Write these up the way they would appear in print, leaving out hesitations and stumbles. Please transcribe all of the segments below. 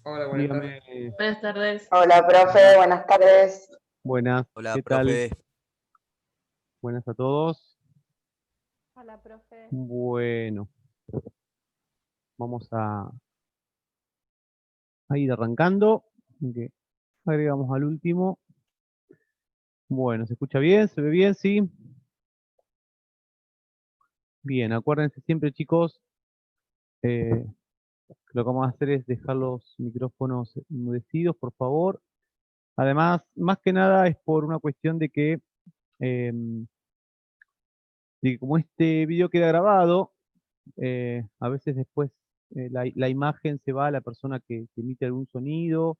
Hola, buenas tardes. Dígame, Buenas tardes. Hola, profe, buenas, buenas tardes. buenas, Hola, ¿qué tal? profe. Buenas a todos. Hola, profe. Bueno, vamos a ir arrancando. Ok, agregamos al último. Bueno, ¿se escucha bien? ¿Se ve bien? Sí. Bien, acuérdense siempre, chicos, que lo que vamos a hacer es dejar los micrófonos enmudecidos, por favor. Además, más que nada es por una cuestión em, de que como este video queda grabado, a veces después la imagen se va a la persona que emite algún sonido,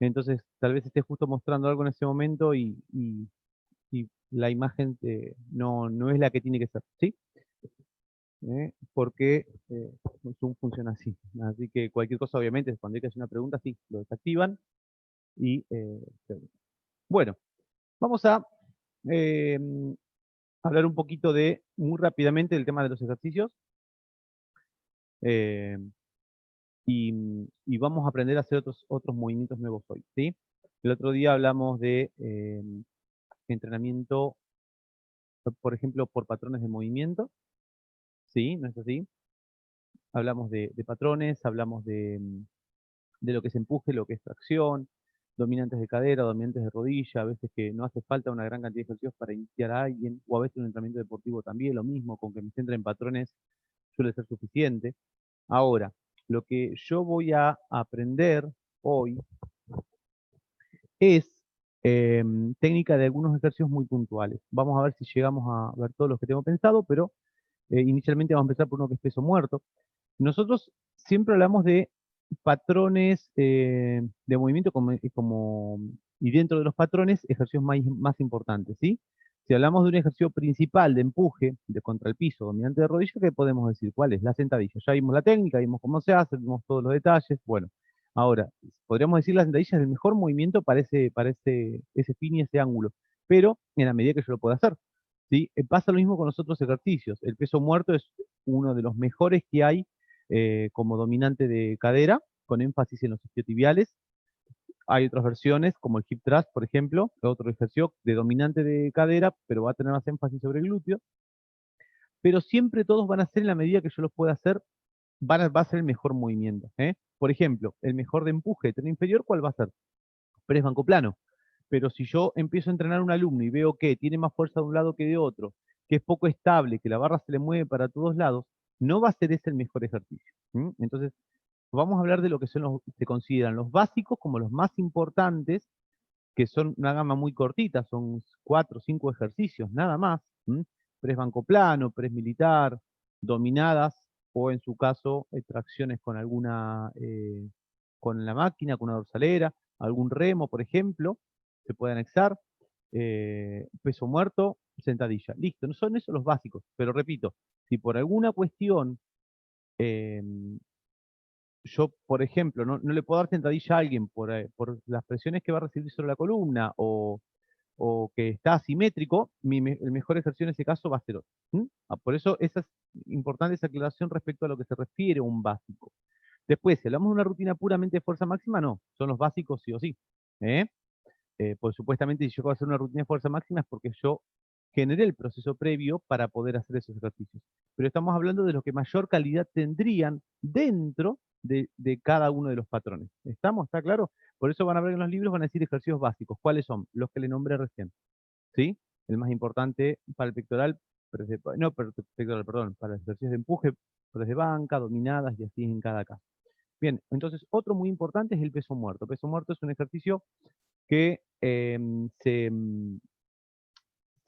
entonces tal vez esté justo mostrando algo en ese momento y la imagen no es la que tiene que ser, ¿sí? Porque Zoom funciona así. Así que cualquier cosa, obviamente, cuando hay que hacer una pregunta, sí, lo desactivan y bueno, vamos a eh, hablar un poquito muy rápidamente del tema de los ejercicios. eh, y vamos a aprender a hacer otros movimientos nuevos hoy, ¿sí? El otro día hablamos de entrenamiento, por ejemplo, por patrones de movimiento, ¿sí? ¿No es así? Hablamos de patrones, hablamos de lo que es empuje, lo que es tracción, dominantes de cadera, dominantes de rodilla, a veces que no hace falta una gran cantidad de ejercicios para iniciar a alguien, o a veces un entrenamiento deportivo también, lo mismo, con que me centre en patrones suele ser suficiente. Ahora, lo que yo voy a aprender hoy es técnica de algunos ejercicios muy puntuales. Vamos a ver si llegamos a ver todos los que tengo pensado, pero inicialmente vamos a empezar por uno que es peso muerto. Nosotros siempre hablamos de patrones de movimiento y dentro de los patrones, ejercicios más importantes, ¿sí? Si hablamos de un ejercicio principal de empuje de contra el piso, dominante de rodilla, ¿qué podemos decir? ¿Cuál es? La sentadilla. Ya vimos la técnica, vimos cómo se hace, vimos todos los detalles. Bueno, ahora, podríamos decir la sentadilla es el mejor movimiento ese fin y ese ángulo, pero en la medida que yo lo pueda hacer. ¿Sí? Pasa lo mismo con los otros ejercicios. El peso muerto es uno de los mejores que hay como dominante de cadera, con énfasis en los isquiotibiales. Hay otras versiones, como el hip thrust, por ejemplo, otro ejercicio de dominante de cadera, pero va a tener más énfasis sobre el glúteo. Pero siempre todos van a ser en la medida que yo los pueda hacer, va a ser el mejor movimiento. Por ejemplo, el mejor de empuje de tren inferior, ¿cuál va a ser? Press banco plano. Pero si yo empiezo a entrenar a un alumno y veo que tiene más fuerza de un lado que de otro, que es poco estable, que la barra se le mueve para todos lados, no va a ser ese el mejor ejercicio. Entonces, vamos a hablar de lo que se consideran los básicos como los más importantes, que son una gama muy cortita, son 4 o 5 ejercicios, nada más. Press banco plano, press militar, dominadas, o en su caso, tracciones con la máquina, con una dorsalera, algún remo, por ejemplo, se puede anexar, peso muerto, sentadilla. Listo, no son esos los básicos, pero repito, si por alguna cuestión eh, yo, por ejemplo, no le puedo dar sentadilla a alguien por las presiones que va a recibir sobre la columna o que está asimétrico, el mejor ejercicio en ese caso va a ser otro. Por eso esa es importante esa aclaración respecto a lo que se refiere a un básico. Después, si hablamos de una rutina puramente de fuerza máxima, no, son los básicos sí o sí. ¿eh? Pues supuestamente si yo voy a hacer una rutina de fuerza máxima es porque yo generé el proceso previo para poder hacer esos ejercicios. Pero estamos hablando de lo que mayor calidad tendrían dentro de cada uno de los patrones. ¿Estamos? ¿Está claro? Por eso van a ver en los libros, van a decir ejercicios básicos. ¿Cuáles son? Los que le nombré recién. ¿Sí? El más importante para el pectoral, pectoral, perdón, para los ejercicios de empuje, press de banca, dominadas y así en cada caso. Bien, entonces otro muy importante es el peso muerto. Peso muerto es un ejercicio que se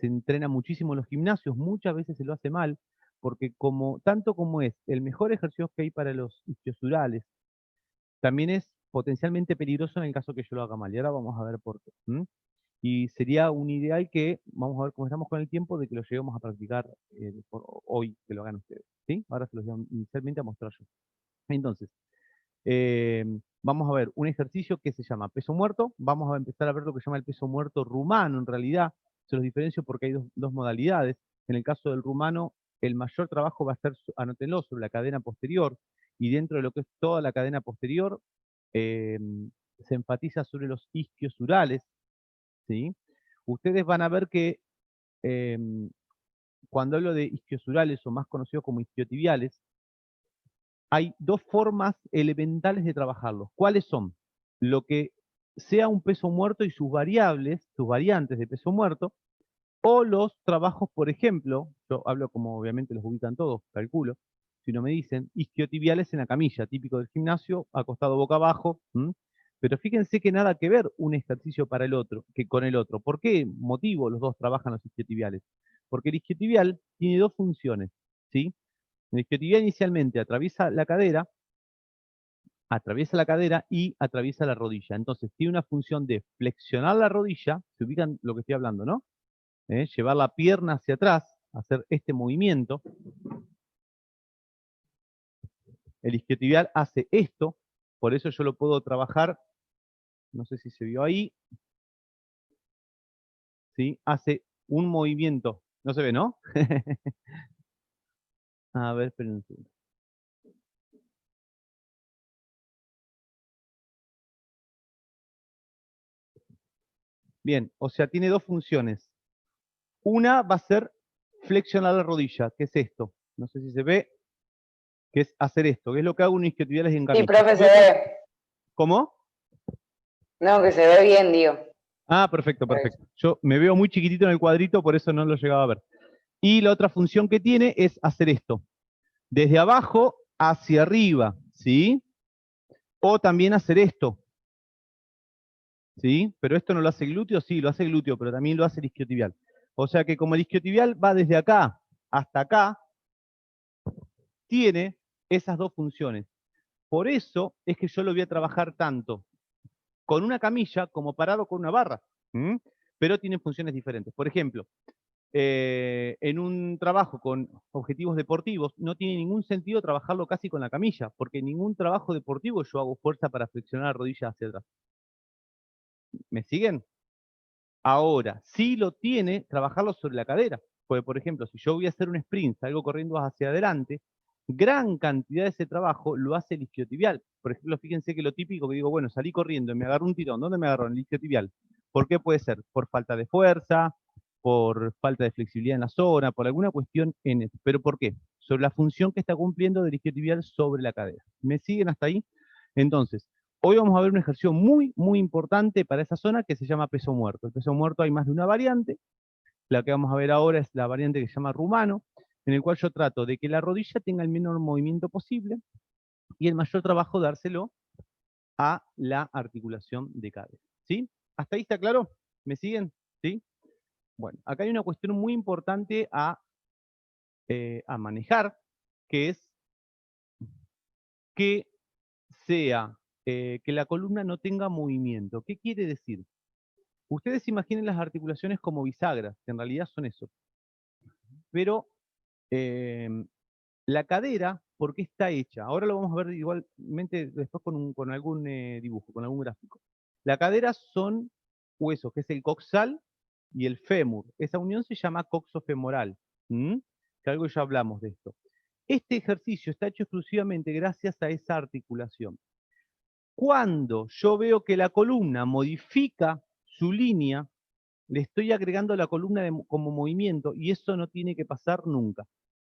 entrena muchísimo en los gimnasios, muchas veces se lo hace mal, porque tanto como es el mejor ejercicio que hay para los isquiosurales, también es potencialmente peligroso en el caso que yo lo haga mal. Y ahora vamos a ver por qué. Y sería un ideal que, vamos a ver cómo estamos con el tiempo, de que lo lleguemos a practicar hoy, que lo hagan ustedes. ¿Sí? Ahora se los voy inicialmente a mostrar yo. Entonces, vamos a ver un ejercicio que se llama peso muerto. Vamos a empezar a ver lo que se llama el peso muerto rumano, en realidad. Se los diferencio porque hay dos modalidades. En el caso del rumano, el mayor trabajo va a ser, anótenlo, sobre la cadena posterior. Y dentro de lo que es toda la cadena posterior, se enfatiza sobre los isquiosurales, ¿sí? Ustedes van a ver que cuando hablo de isquiosurales, o más conocidos como isquiotibiales, hay dos formas elementales de trabajarlos. ¿Cuáles son? Lo que sea un peso muerto y sus variables, sus variantes de peso muerto, o los trabajos, por ejemplo, yo hablo como obviamente los ubican todos, calculo, si no me dicen, isquiotibiales en la camilla, típico del gimnasio, acostado boca abajo, pero fíjense que nada que ver un ejercicio para el otro, que con el otro. ¿Por qué motivo los dos trabajan los isquiotibiales? Porque el isquiotibial tiene dos funciones, ¿sí? El isquiotibial inicialmente atraviesa la cadera y atraviesa la rodilla. Entonces tiene una función de flexionar la rodilla, se ubican lo que estoy hablando, ¿no? Llevar la pierna hacia atrás, hacer este movimiento. El isquiotibial hace esto, por eso yo lo puedo trabajar, no sé si se vio ahí, ¿sí? Hace un movimiento, no se ve, ¿no? A ver, esperen un segundo. Bien, o sea, tiene dos funciones. Una va a ser flexionar la rodilla, que es esto. No sé si se ve, que es hacer esto, que es lo que hago en isquiotibiales en Sí, camilla. profe, Y se otra, ve. ¿cómo? No, que se ve bien, digo. Ah, perfecto, Por eso. perfecto. Yo me veo muy chiquitito en el cuadrito, por eso no lo llegaba a ver. Y la otra función que tiene es hacer esto. Desde abajo hacia arriba, ¿sí? O también hacer esto, ¿sí? Pero esto no lo hace el glúteo, sí, lo hace el glúteo, pero también lo hace el isquiotibial. O sea que como el isquiotibial va desde acá hasta acá, tiene esas dos funciones. Por eso es que yo lo voy a trabajar tanto con una camilla como parado con una barra. Pero tienen funciones diferentes. Por ejemplo, en un trabajo con objetivos deportivos, no tiene ningún sentido trabajarlo casi con la camilla, porque en ningún trabajo deportivo yo hago fuerza para flexionar la rodilla hacia atrás. ¿Me siguen? Ahora, sí lo tiene trabajarlo sobre la cadera. Porque, por ejemplo, si yo voy a hacer un sprint, salgo corriendo hacia adelante, gran cantidad de ese trabajo lo hace el isquiotibial. Por ejemplo, fíjense que lo típico que digo, bueno, salí corriendo y me agarró un tirón. ¿Dónde me agarró? En el isquiotibial. ¿Por qué puede ser? Por falta de fuerza, por falta de flexibilidad en la zona, por alguna cuestión en eso. ¿Pero por qué? Sobre la función que está cumpliendo del isquiotibial sobre la cadera. ¿Me siguen hasta ahí? Entonces, hoy vamos a ver un ejercicio muy, muy importante para esa zona que se llama peso muerto. El peso muerto hay más de una variante. La que vamos a ver ahora es la variante que se llama rumano, en el cual yo trato de que la rodilla tenga el menor movimiento posible y el mayor trabajo dárselo a la articulación de cadera. ¿Sí? ¿Hasta ahí está claro? ¿Me siguen? ¿Sí? Bueno, acá hay una cuestión muy importante a manejar, que es que sea, que la columna no tenga movimiento. ¿Qué quiere decir? Ustedes imaginen las articulaciones como bisagras, que en realidad son eso. Pero la cadera, ¿por qué está hecha? Ahora lo vamos a ver igualmente después con algún dibujo, con algún gráfico. La cadera son huesos, que es el coxal y el fémur. Esa unión se llama coxofemoral. Que algo ya hablamos de esto. Este ejercicio está hecho exclusivamente gracias a esa articulación. Cuando yo veo que la columna modifica su línea, le estoy agregando la columna como movimiento y eso no tiene que pasar nunca.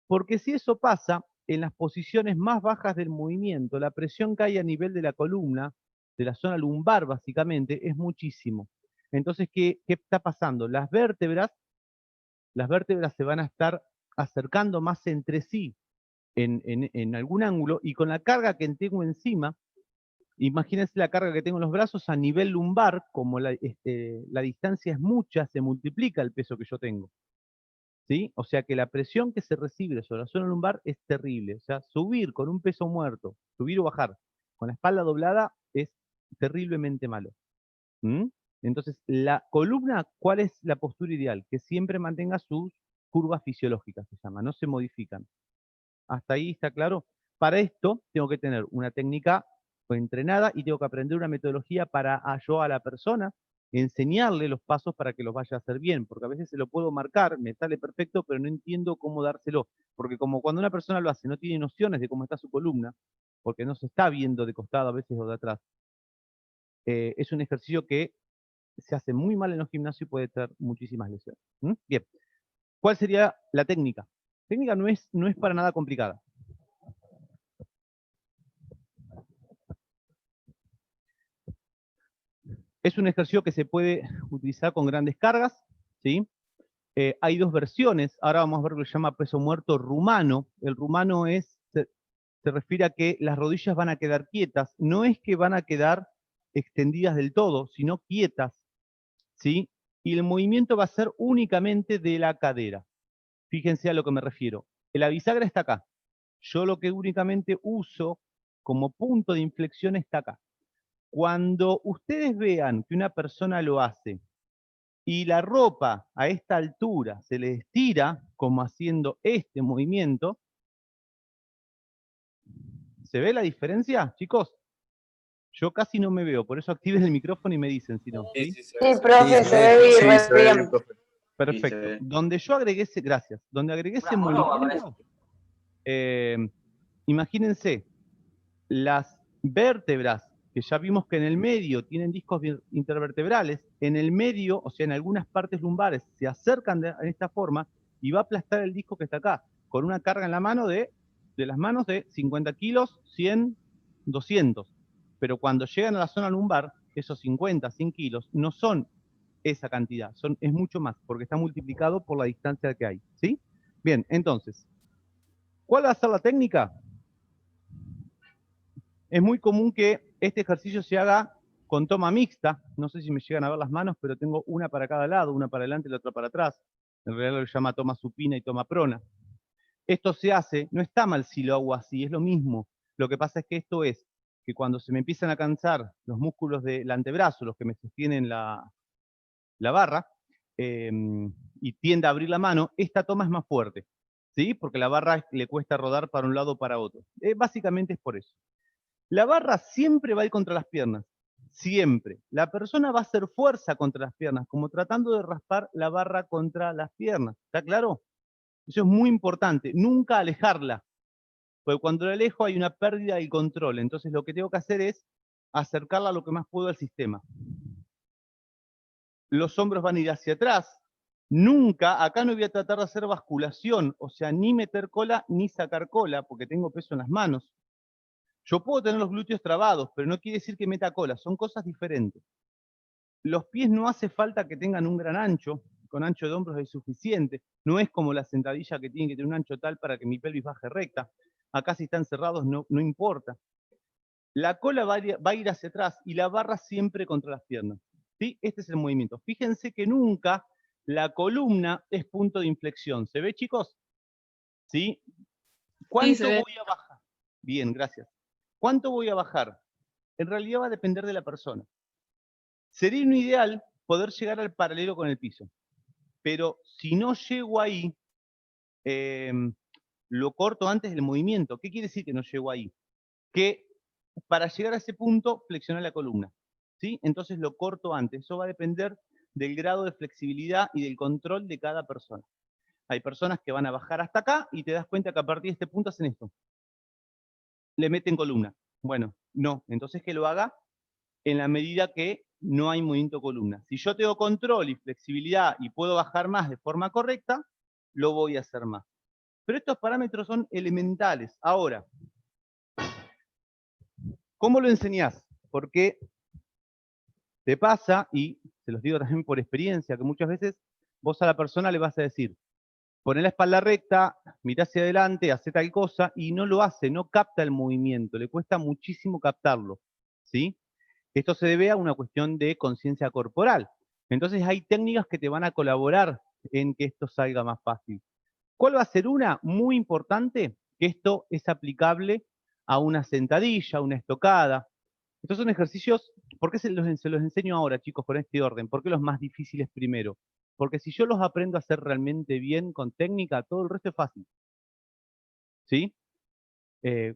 Porque si eso pasa, en las posiciones más bajas del movimiento, la presión que hay a nivel de la columna, de la zona lumbar básicamente, es muchísimo. Entonces, ¿qué está pasando? Las vértebras se van a estar acercando más entre sí en algún ángulo y con la carga que tengo encima, imagínense la carga que tengo en los brazos a nivel lumbar, como la distancia es mucha, se multiplica el peso que yo tengo. ¿Sí? O sea que la presión que se recibe sobre la zona lumbar es terrible. O sea, subir con un peso muerto, subir o bajar con la espalda doblada es terriblemente malo. Entonces, la columna, ¿cuál es la postura ideal? Que siempre mantenga sus curvas fisiológicas, se llama, no se modifican. ¿Hasta ahí está claro? Para esto tengo que tener una técnica entrenada y tengo que aprender una metodología para yo a la persona enseñarle los pasos para que los vaya a hacer bien, porque a veces se lo puedo marcar, me sale perfecto, pero no entiendo cómo dárselo, porque como cuando una persona lo hace, no tiene nociones de cómo está su columna, porque no se está viendo de costado a veces o de atrás, es un ejercicio que se hace muy mal en los gimnasios y puede traer muchísimas lesiones. Bien, ¿cuál sería la técnica? La técnica no es para nada complicada. Es un ejercicio que se puede utilizar con grandes cargas, ¿sí? Hay dos versiones, ahora vamos a ver lo que se llama peso muerto rumano. El rumano se refiere a que las rodillas van a quedar quietas, no es que van a quedar extendidas del todo, sino quietas, ¿sí? Y el movimiento va a ser únicamente de la cadera. Fíjense a lo que me refiero. La bisagra está acá. Yo lo que únicamente uso como punto de inflexión está acá. Cuando ustedes vean que una persona lo hace y la ropa a esta altura se le estira, como haciendo este movimiento, ¿se ve la diferencia, chicos? Yo casi no me veo, por eso activen el micrófono y me dicen si no, ¿sí? Sí, profe, se ve re bien. Perfecto. Donde yo agregué ese, gracias, donde agregué ese movimiento, imagínense, las vértebras, que ya vimos que en el medio tienen discos intervertebrales, en el medio, o sea, en algunas partes lumbares, se acercan de esta forma y va a aplastar el disco que está acá, con una carga en la mano de las manos de 50 kilos, 100, 200. Pero cuando llegan a la zona lumbar, esos 50, 100 kilos no son esa cantidad, es mucho más, porque está multiplicado por la distancia que hay, ¿sí? Bien, entonces, ¿cuál va a ser la técnica? Es muy común que este ejercicio se haga con toma mixta. No sé si me llegan a ver las manos, pero tengo una para cada lado, una para adelante y la otra para atrás. En realidad lo llama toma supina y toma prona. Esto se hace, no está mal si lo hago así, es lo mismo. Lo que pasa es que esto es que cuando se me empiezan a cansar los músculos del antebrazo, los que me sostienen la barra, y tiende a abrir la mano, esta toma es más fuerte, ¿sí? Porque la barra le cuesta rodar para un lado o para otro. Básicamente es por eso. La barra siempre va a ir contra las piernas, siempre. La persona va a hacer fuerza contra las piernas, como tratando de raspar la barra contra las piernas. ¿Está claro? Eso es muy importante, nunca alejarla, porque cuando la alejo hay una pérdida de control. Entonces lo que tengo que hacer es acercarla lo que más puedo al sistema. Los hombros van a ir hacia atrás. Nunca, acá no voy a tratar de hacer basculación, o sea, ni meter cola ni sacar cola, porque tengo peso en las manos. Yo puedo tener los glúteos trabados, pero no quiere decir que meta cola, son cosas diferentes. Los pies no hace falta que tengan un gran ancho, con ancho de hombros es suficiente. No es como la sentadilla que tiene que tener un ancho tal para que mi pelvis baje recta. Acá si están cerrados no importa. La cola va a ir hacia atrás y la barra siempre contra las piernas. ¿Sí? Este es el movimiento. Fíjense que nunca la columna es punto de inflexión. ¿Se ve, chicos? ¿Sí? ¿Cuánto voy a bajar? Bien, gracias. ¿Cuánto voy a bajar? En realidad va a depender de la persona. Sería un ideal poder llegar al paralelo con el piso, pero si no llego ahí, lo corto antes del movimiento. ¿Qué quiere decir que no llego ahí? Que para llegar a ese punto, flexionar la columna, ¿sí? Entonces lo corto antes. Eso va a depender del grado de flexibilidad y del control de cada persona. Hay personas que van a bajar hasta acá y te das cuenta que a partir de este punto hacen esto. Le meten columna. Bueno, no. Entonces que lo haga en la medida que no hay movimiento columna. Si yo tengo control y flexibilidad y puedo bajar más de forma correcta, lo voy a hacer más. Pero estos parámetros son elementales. Ahora, ¿cómo lo enseñás? Porque te pasa, y se los digo también por experiencia, que muchas veces vos a la persona le vas a decir, poné la espalda recta, mirá hacia adelante, hace tal cosa, y no lo hace, no capta el movimiento, le cuesta muchísimo captarlo, ¿sí? Esto se debe a una cuestión de conciencia corporal. Entonces hay técnicas que te van a colaborar en que esto salga más fácil. ¿Cuál va a ser una? Muy importante, que esto es aplicable a una sentadilla, una estocada. Estos son ejercicios, ¿por qué se los enseño ahora, chicos, con este orden? ¿Por qué los más difíciles primero? Porque si yo los aprendo a hacer realmente bien con técnica, todo el resto es fácil. ¿Sí?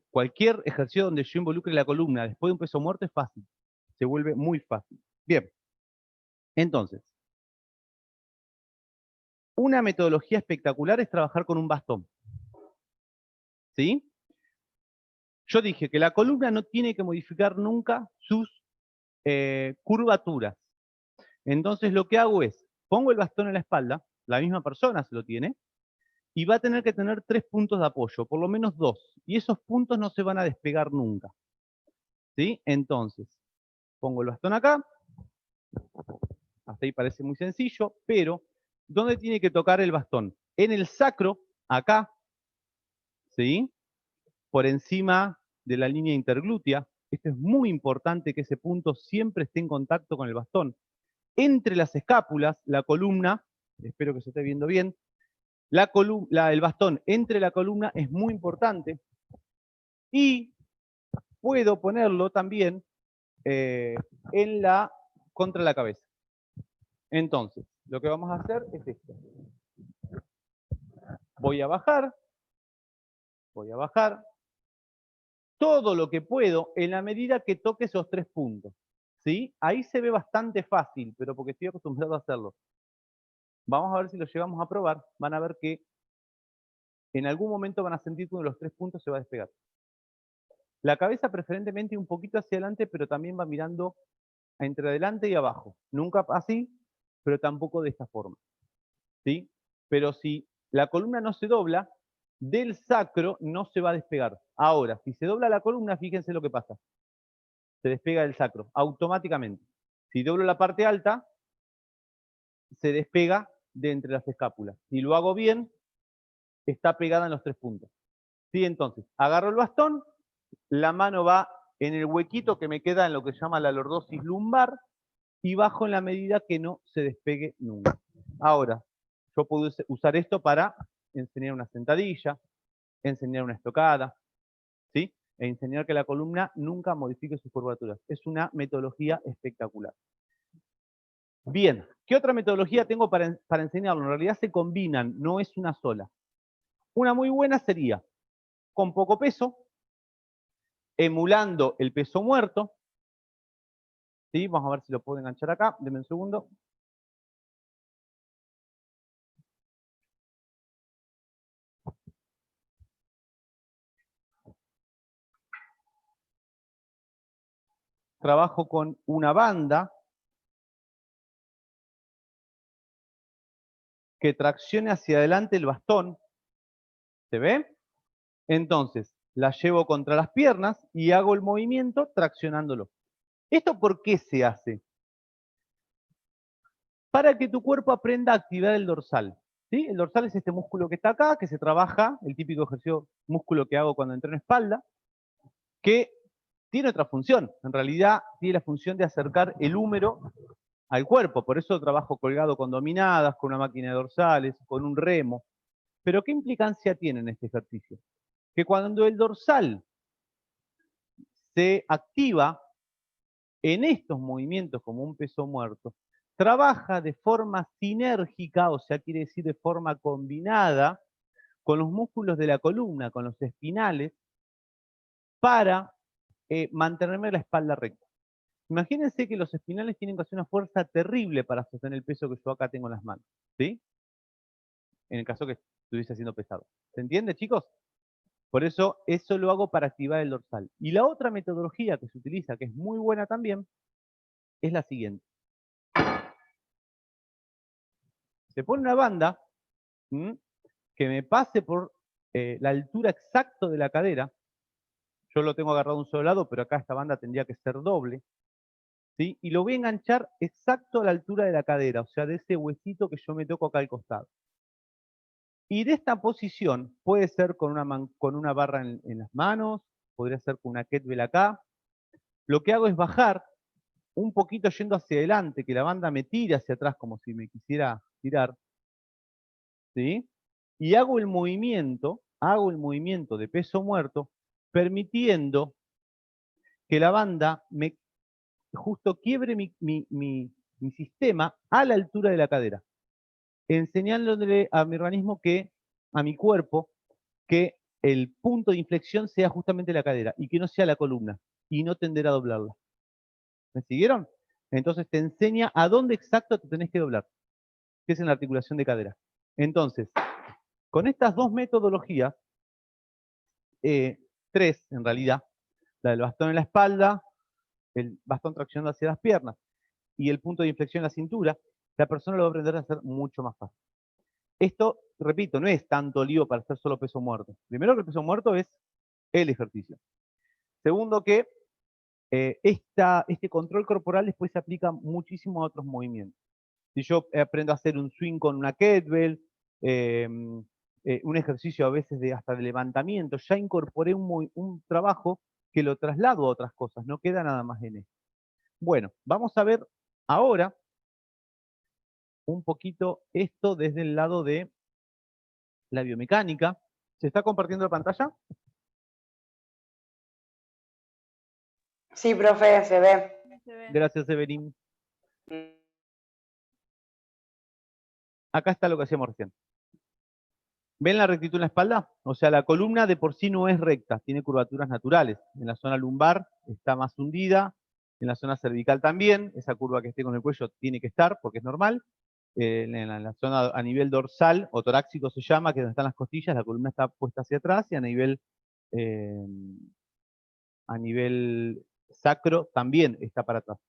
Cualquier ejercicio donde yo involucre la columna después de un peso muerto es fácil. Se vuelve muy fácil. Bien. Entonces, una metodología espectacular es trabajar con un bastón. ¿Sí? Yo dije que la columna no tiene que modificar nunca sus curvaturas. Entonces lo que hago es, pongo el bastón en la espalda, la misma persona se lo tiene, y va a tener que tener 3 puntos de apoyo, por lo menos 2, y esos puntos no se van a despegar nunca. ¿Sí? Entonces, pongo el bastón acá, hasta ahí parece muy sencillo, pero ¿dónde tiene que tocar el bastón? En el sacro, acá, ¿sí? Por encima de la línea interglútea. Esto es muy importante que ese punto siempre esté en contacto con el bastón. Entre las escápulas, la columna, espero que se esté viendo bien, el bastón entre la columna es muy importante. Y puedo ponerlo también contra la cabeza. Entonces, lo que vamos a hacer es esto. Voy a bajar todo lo que puedo en la medida que toque esos 3 puntos. ¿Sí? Ahí se ve bastante fácil, pero porque estoy acostumbrado a hacerlo. Vamos a ver si lo llegamos a probar. Van a ver que en algún momento van a sentir que uno de los 3 puntos se va a despegar. La cabeza preferentemente un poquito hacia adelante, pero también va mirando entre adelante y abajo. Nunca así, pero tampoco de esta forma. ¿Sí? Pero si la columna no se dobla, del sacro no se va a despegar. Ahora, si se dobla la columna, fíjense lo que pasa. Se despega del sacro, automáticamente. Si doblo la parte alta, se despega de entre las escápulas. Si lo hago bien, está pegada en los 3 puntos. ¿Sí? Entonces, agarro el bastón, la mano va en el huequito que me queda en lo que se llama la lordosis lumbar, y bajo en la medida que no se despegue nunca. Ahora, yo puedo usar esto para enseñar una sentadilla, enseñar una estocada, ¿sí? E enseñar que la columna nunca modifique sus curvaturas. Es una metodología espectacular. Bien, ¿qué otra metodología tengo para enseñarlo? En realidad se combinan, no es una sola. Una muy buena sería, con poco peso, emulando el peso muerto, ¿sí? Vamos a ver si lo puedo enganchar acá, denme un segundo. Trabajo con una banda que traccione hacia adelante el bastón. ¿Se ve? Entonces, la llevo contra las piernas y hago el movimiento traccionándolo. ¿Esto por qué se hace? Para que tu cuerpo aprenda a activar el dorsal. ¿Sí? El dorsal es este músculo que está acá, que se trabaja, el típico ejercicio músculo que hago cuando entreno espalda, que tiene otra función. En realidad tiene la función de acercar el húmero al cuerpo. Por eso trabajo colgado con dominadas, con una máquina de dorsales, con un remo. Pero ¿qué implicancia tiene en este ejercicio? Que cuando el dorsal se activa en estos movimientos como un peso muerto, trabaja de forma sinérgica, o sea, quiere decir de forma combinada, con los músculos de la columna, con los espinales, para mantenerme la espalda recta. Imagínense que los espinales tienen que hacer una fuerza terrible para sostener el peso que yo acá tengo en las manos, ¿sí? En el caso que estuviese haciendo pesado. ¿Se entiende, chicos? Por eso lo hago para activar el dorsal. Y la otra metodología que se utiliza, que es muy buena también, es la siguiente. Se pone una banda que me pase por la altura exacta de la cadera. Yo lo tengo agarrado a un solo lado, pero acá esta banda tendría que ser doble. ¿Sí? Y lo voy a enganchar exacto a la altura de la cadera, o sea, de ese huesito que yo me toco acá al costado. Y de esta posición puede ser con una barra en las manos, podría ser con una kettlebell acá. Lo que hago es bajar un poquito yendo hacia adelante, que la banda me tire hacia atrás como si me quisiera tirar, ¿sí? Y hago el movimiento de peso muerto, permitiendo que la banda me justo quiebre mi sistema a la altura de la cadera, enseñándole a mi organismo a mi cuerpo, que el punto de inflexión sea justamente la cadera y que no sea la columna, y no tender a doblarla. ¿Me siguieron? Entonces te enseña a dónde exacto te tenés que doblar, que es en la articulación de cadera. Entonces, con estas dos metodologías, 3 en realidad, la del bastón en la espalda, el bastón traccionando hacia las piernas y el punto de inflexión en la cintura, la persona lo va a aprender a hacer mucho más fácil. Esto, repito, no es tanto lío para hacer solo peso muerto. Primero que el peso muerto es el ejercicio. Segundo que este control corporal después se aplica muchísimo a otros movimientos. Si yo aprendo a hacer un swing con una kettlebell, un ejercicio a veces hasta de levantamiento, ya incorporé un trabajo que lo traslado a otras cosas, no queda nada más en esto. Bueno, vamos a ver ahora un poquito esto desde el lado de la biomecánica. ¿Se está compartiendo la pantalla? Sí, profe, se ve. Se ve. Gracias, Evelyn. Acá está lo que hacíamos recién. ¿Ven la rectitud en la espalda? O sea, la columna de por sí no es recta, tiene curvaturas naturales. En la zona lumbar está más hundida, en la zona cervical también, esa curva que esté con el cuello tiene que estar, porque es normal. En la zona a nivel dorsal, o torácico se llama, que es donde están las costillas, la columna está puesta hacia atrás, y a nivel sacro también está para atrás.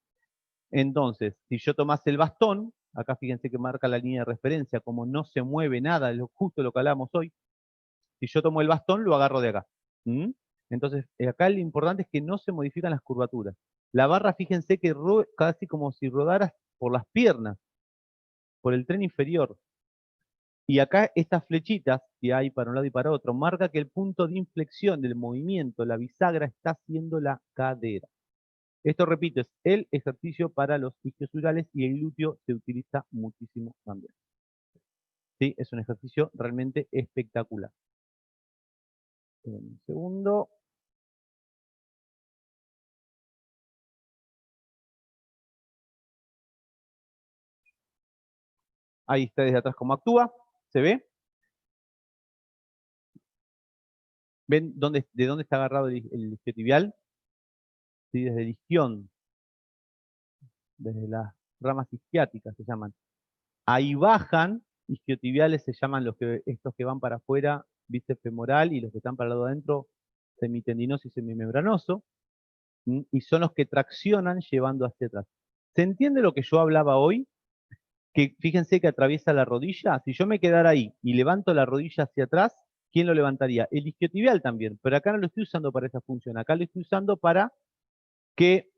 Entonces, si yo tomase el bastón, acá fíjense que marca la línea de referencia, como no se mueve nada, justo lo que hablamos hoy, si yo tomo el bastón, lo agarro de acá. ¿Mm? Entonces, acá lo importante es que no se modifican las curvaturas. La barra, fíjense que casi como si rodaras por las piernas, por el tren inferior. Y acá estas flechitas que hay para un lado y para otro, marca que el punto de inflexión del movimiento, la bisagra, está siendo la cadera. Esto, repito, es el ejercicio para los isquiosurales y el glúteo se utiliza muchísimo también. ¿Sí? Es un ejercicio realmente espectacular. Un segundo. Ahí está desde atrás cómo actúa. ¿Se ve? ¿Ven de dónde está agarrado el isquiotibial? ¿Sí? Desde el isquión. Desde las ramas isquiáticas se llaman. Ahí bajan, isquiotibiales se llaman estos que van para afuera, bíceps femoral, y los que están para el lado adentro, semitendinoso y semimembranoso, y son los que traccionan llevando hacia atrás. ¿Se entiende lo que yo hablaba hoy? Que fíjense que atraviesa la rodilla. Si yo me quedara ahí y levanto la rodilla hacia atrás, ¿quién lo levantaría? El isquiotibial también, pero acá no lo estoy usando para esa función, acá lo estoy usando para que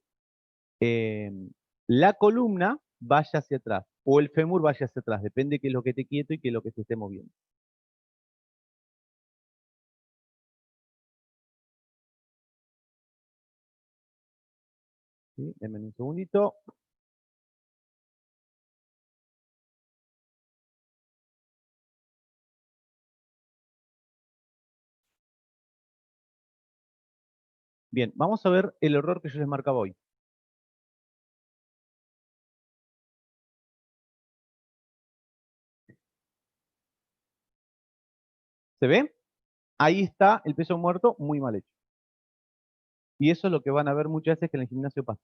la columna vaya hacia atrás, o el fémur vaya hacia atrás, depende de qué es lo que esté quieto y qué es lo que se esté moviendo. ¿Sí? Denme un segundito. Bien, vamos a ver el error que yo les marcaba hoy. ¿Se ve? Ahí está el peso muerto muy mal hecho. Y eso es lo que van a ver muchas veces que en el gimnasio pasa.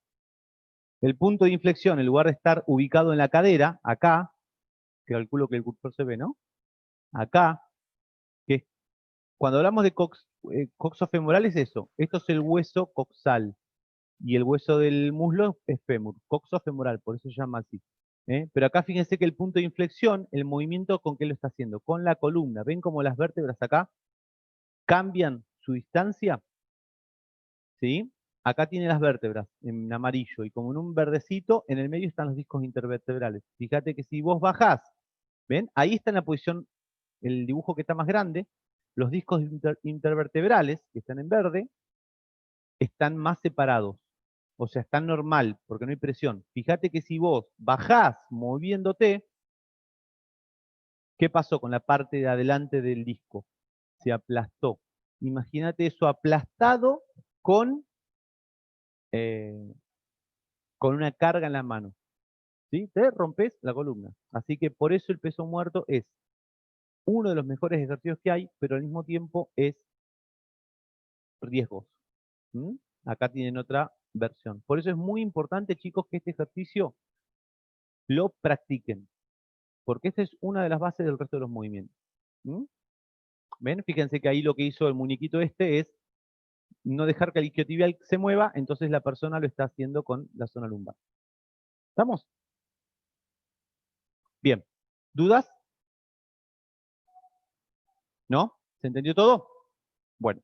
El punto de inflexión, en lugar de estar ubicado en la cadera, acá, que calculo que el cursor se ve, ¿no? Acá, que cuando hablamos de coxofemoral es eso. Esto es el hueso coxal. Y el hueso del muslo es fémur, coxofemoral, por eso se llama así. Pero acá fíjense que el punto de inflexión, el movimiento, ¿con qué lo está haciendo? Con la columna. ¿Ven cómo las vértebras acá cambian su distancia? ¿Sí? Acá tiene las vértebras en amarillo y como en un verdecito, en el medio están los discos intervertebrales. Fíjate que si vos bajás, ¿ven? Ahí está en la posición, el dibujo que está más grande, los discos intervertebrales, que están en verde, están más separados. O sea, están normal, porque no hay presión. Fíjate que si vos bajás moviéndote, ¿qué pasó con la parte de adelante del disco? Se aplastó. Imagínate eso aplastado con una carga en la mano. ¿Sí? Te rompes la columna. Así que por eso el peso muerto es uno de los mejores ejercicios que hay, pero al mismo tiempo es riesgoso. ¿Mm? Acá tienen otra versión. Por eso es muy importante, chicos, que este ejercicio lo practiquen, porque esta es una de las bases del resto de los movimientos. ¿Mm? ¿Ven? Fíjense que ahí lo que hizo el muñequito este es no dejar que el isquiotibial se mueva, entonces la persona lo está haciendo con la zona lumbar. ¿Estamos? Bien. ¿Dudas? ¿No? ¿Se entendió todo? Bueno.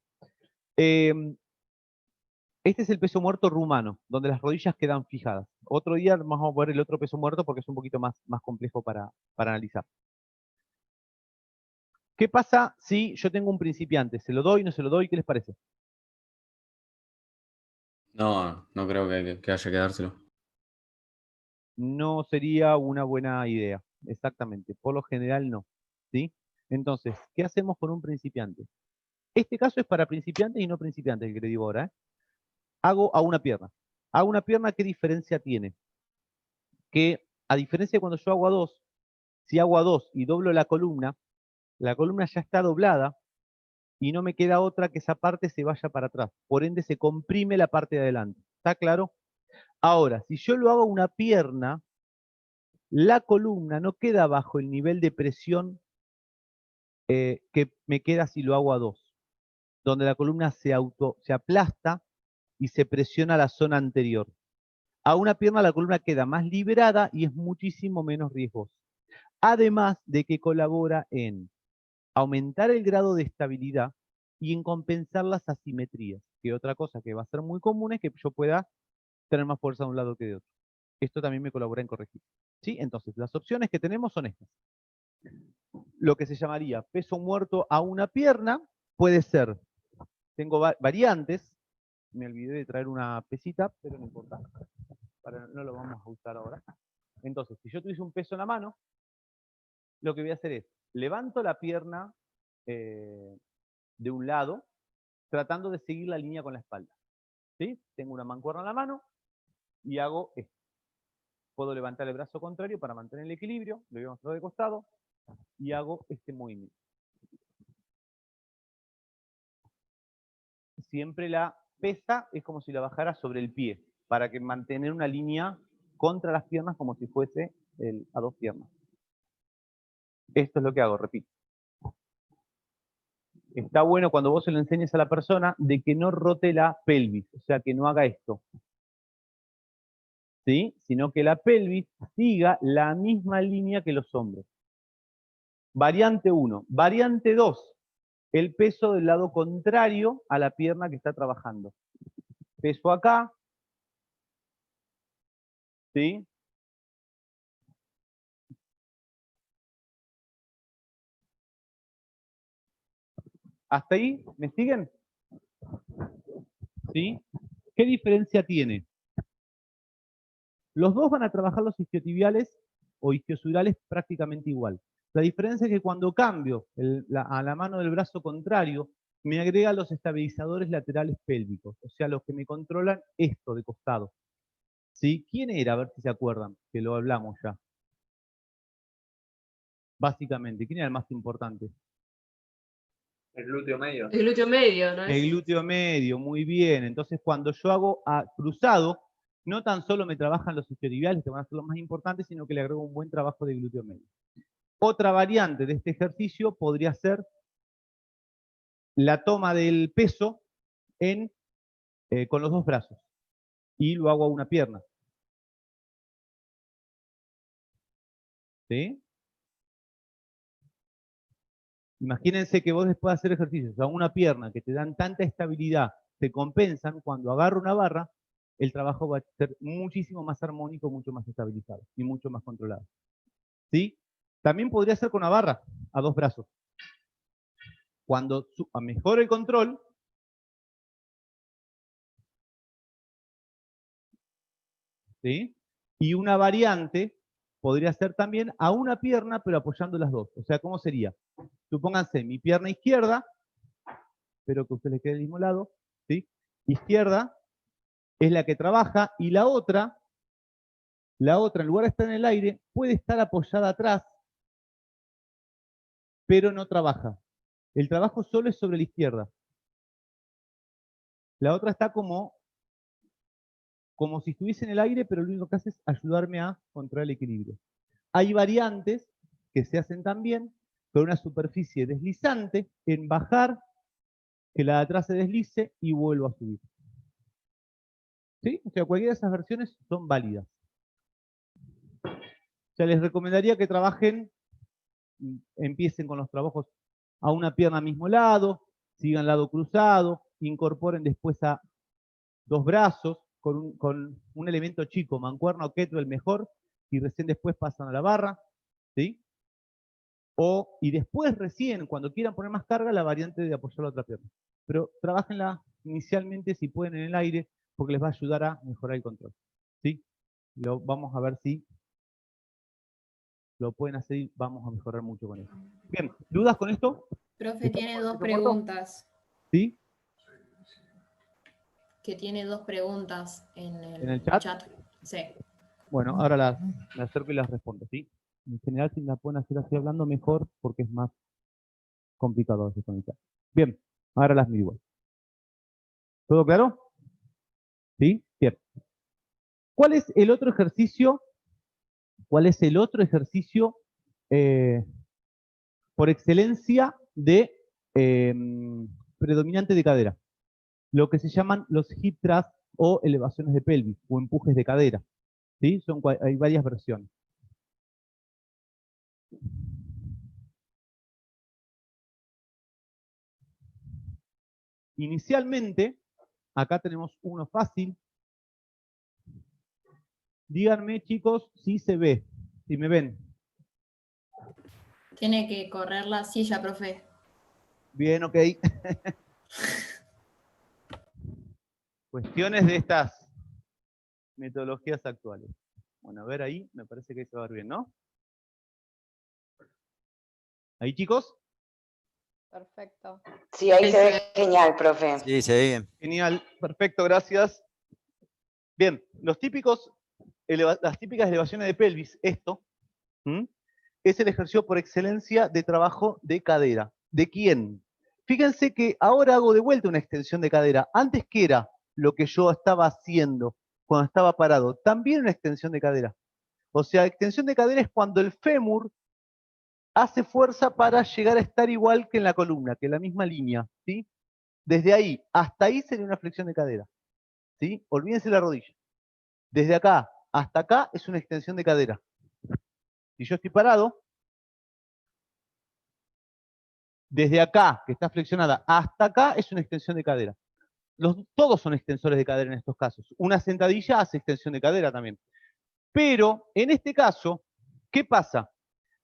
Este es el peso muerto rumano, donde las rodillas quedan fijadas. Otro día vamos a ver el otro peso muerto porque es un poquito más complejo para analizar. ¿Qué pasa si yo tengo un principiante? ¿Se lo doy, no se lo doy? ¿Qué les parece? No, no creo que haya que dárselo. No sería una buena idea, exactamente. Por lo general no. ¿Sí? Entonces, ¿qué hacemos con un principiante? Este caso es para principiantes y no principiantes, el que le digo ahora. Hago a una pierna. A una pierna, ¿qué diferencia tiene? Que a diferencia de cuando yo hago a dos, si hago a dos y doblo la columna ya está doblada y no me queda otra que esa parte se vaya para atrás. Por ende, se comprime la parte de adelante. ¿Está claro? Ahora, si yo lo hago a una pierna, la columna no queda bajo el nivel de presión que me queda si lo hago a dos, donde la columna se aplasta y se presiona la zona anterior. A una pierna la columna queda más liberada y es muchísimo menos riesgosa. Además de que colabora en aumentar el grado de estabilidad y en compensar las asimetrías, que otra cosa que va a ser muy común es que yo pueda tener más fuerza de un lado que de otro. Esto también me colabora en corregir. ¿Sí? Entonces, las opciones que tenemos son estas. Lo que se llamaría peso muerto a una pierna puede ser, tengo variantes, me olvidé de traer una pesita, pero no importa, no lo vamos a usar ahora. Entonces, si yo tuviese un peso en la mano, lo que voy a hacer es, levanto la pierna de un lado, tratando de seguir la línea con la espalda. ¿Sí? Tengo una mancuerna en la mano y hago esto. Puedo levantar el brazo contrario para mantener el equilibrio, lo voy a mostrar de costado y hago este movimiento. Siempre la pesa es como si la bajara sobre el pie, para que mantener una línea contra las piernas como si fuese a dos piernas. Esto es lo que hago, repito. Está bueno cuando vos se lo enseñes a la persona de que no rote la pelvis, o sea, que no haga esto. ¿Sí? Sino que la pelvis siga la misma línea que los hombros. Variante 1. Variante 2. El peso del lado contrario a la pierna que está trabajando. Peso acá. ¿Sí? ¿Hasta ahí? ¿Me siguen? ¿Sí? ¿Qué diferencia tiene? Los dos van a trabajar los isquiotibiales o isquiosurales prácticamente igual. La diferencia es que cuando cambio a la mano del brazo contrario, me agrega los estabilizadores laterales pélvicos, o sea, los que me controlan esto de costado. ¿Sí? ¿Quién era? A ver si se acuerdan, que lo hablamos ya. Básicamente, ¿quién era el más importante? El glúteo medio. El glúteo medio, ¿no es? El glúteo medio, muy bien. Entonces, cuando yo hago cruzado, no tan solo me trabajan los isquiotibiales, que van a ser los más importantes, sino que le agrego un buen trabajo de glúteo medio. Otra variante de este ejercicio podría ser la toma del peso con los dos brazos. Y lo hago a una pierna. ¿Sí? Imagínense que vos después de hacer ejercicios a una pierna que te dan tanta estabilidad, te compensan, cuando agarro una barra, el trabajo va a ser muchísimo más armónico, mucho más estabilizado y mucho más controlado. ¿Sí? También podría ser con una barra a dos brazos. Cuando mejore el control, ¿sí? Y una variante podría ser también a una pierna, pero apoyando las dos. O sea, ¿cómo sería? Supónganse, mi pierna izquierda, espero que a ustedes les quede del mismo lado, ¿sí? Izquierda es la que trabaja y la otra, en lugar de estar en el aire, puede estar apoyada atrás, pero no trabaja. El trabajo solo es sobre la izquierda. La otra está como si estuviese en el aire, pero lo único que hace es ayudarme a controlar el equilibrio. Hay variantes que se hacen también con una superficie deslizante en bajar que la de atrás se deslice y vuelvo a subir. ¿Sí? O sea, cualquiera de esas versiones son válidas. O sea, les recomendaría que trabajen, empiecen con los trabajos a una pierna al mismo lado, sigan lado cruzado, incorporen después a 2 brazos con un elemento chico, mancuerna o kettlebell mejor, y recién después pasan a la barra, ¿sí? Y después recién, cuando quieran poner más carga, la variante de apoyar la otra pierna. Pero trabajenla inicialmente si pueden en el aire, porque les va a ayudar a mejorar el control, ¿sí? Vamos a ver si lo pueden hacer y vamos a mejorar mucho con eso. Bien, ¿dudas con esto? Profe, tiene dos ¿Peso muerto? preguntas. ¿Sí? Que tiene dos preguntas en ¿En el chat? Sí. Bueno, ahora las acerco y las respondo, ¿sí? En general, si la pueden hacer así hablando, mejor, porque es más complicado a veces con el chat. Bien, ahora las miro igual. ¿Todo claro? ¿Sí? Bien. ¿Cuál es el otro ejercicio? ¿Cuál es el otro ejercicio por excelencia de predominante de cadera? Lo que se llaman los hip thrust o elevaciones de pelvis o empujes de cadera. ¿Sí? Hay varias versiones. Inicialmente, acá tenemos uno fácil. Díganme, chicos, si se ve, si me ven. Tiene que correr la silla, profe. Bien, ok. Cuestiones de estas metodologías actuales. Bueno, a ver ahí, me parece que se va a ver bien, ¿no? ¿Ahí, chicos? Perfecto. Sí, ahí se ve genial, profe. Sí, se ve bien. Genial, perfecto, gracias. Bien, las típicas elevaciones de pelvis, esto, es el ejercicio por excelencia de trabajo de cadera. ¿De quién? Fíjense que ahora hago de vuelta una extensión de cadera. Antes, ¿qué era lo que yo estaba haciendo cuando estaba parado? También una extensión de cadera. O sea, extensión de cadera es cuando el fémur hace fuerza para llegar a estar igual que en la columna, que en la misma línea, ¿sí? Desde ahí hasta ahí sería una flexión de cadera, ¿sí? Olvídense la rodilla. Desde acá hasta acá es una extensión de cadera. Si yo estoy parado, desde acá, que está flexionada, hasta acá es una extensión de cadera. Todos son extensores de cadera en estos casos. Una sentadilla hace extensión de cadera también. Pero, en este caso, ¿qué pasa?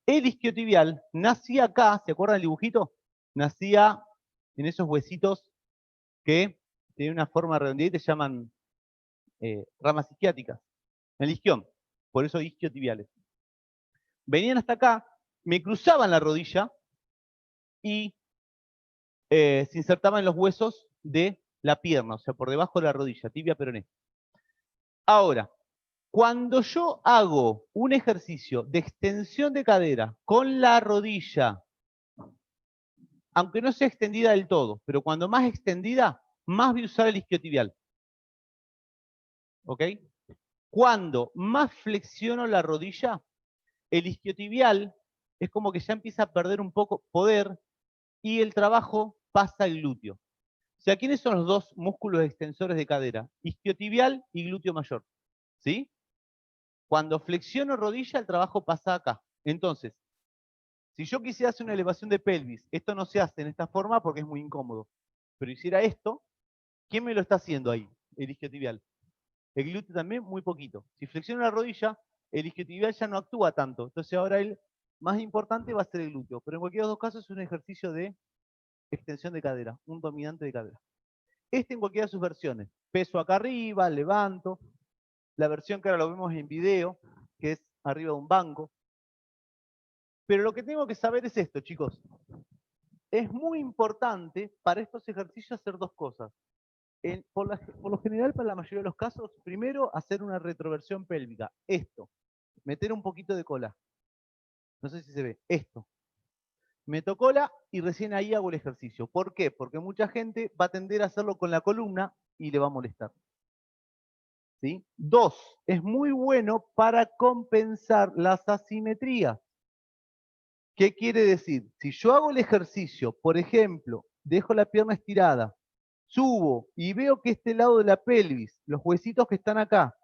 El isquiotibial nacía acá, ¿se acuerdan del dibujito? Nacía en esos huesitos que tienen una forma redondeada y se llaman ramas isquiáticas. En el isquión. Por eso isquiotibiales. Venían hasta acá, me cruzaban la rodilla y se insertaban en los huesos de la pierna, o sea, por debajo de la rodilla, tibia peroné. Ahora, cuando yo hago un ejercicio de extensión de cadera con la rodilla, aunque no sea extendida del todo, pero cuando más extendida, más voy a usar el isquiotibial. ¿Ok? Cuando más flexiono la rodilla, el isquiotibial es como que ya empieza a perder un poco poder y el trabajo pasa al glúteo. O sea, ¿quiénes son los dos músculos extensores de cadera? Isquiotibial y glúteo mayor. ¿Sí? Cuando flexiono rodilla, el trabajo pasa acá. Entonces, si yo quisiera hacer una elevación de pelvis, esto no se hace en esta forma porque es muy incómodo. Pero hiciera esto, ¿quién me lo está haciendo ahí? El isquiotibial. El glúteo también, muy poquito. Si flexiono la rodilla, el isquiotibial ya no actúa tanto. Entonces ahora el más importante va a ser el glúteo. Pero en cualquiera de los dos casos es un ejercicio de extensión de cadera, un dominante de cadera. Este en cualquiera de sus versiones. Peso acá arriba, levanto. La versión que ahora lo vemos en video, que es arriba de un banco. Pero lo que tengo que saber es esto, chicos. Es muy importante para estos ejercicios hacer dos cosas. Por lo general, para la mayoría de los casos, primero hacer una retroversión pélvica. Esto. Meter un poquito de cola. No sé si se ve. Esto. Meto cola y recién ahí hago el ejercicio. ¿Por qué? Porque mucha gente va a tender a hacerlo con la columna y le va a molestar. ¿Sí? Dos, es muy bueno para compensar las asimetrías. ¿Qué quiere decir? Si yo hago el ejercicio, por ejemplo, dejo la pierna estirada, subo y veo que este lado de la pelvis, los huesitos que están acá,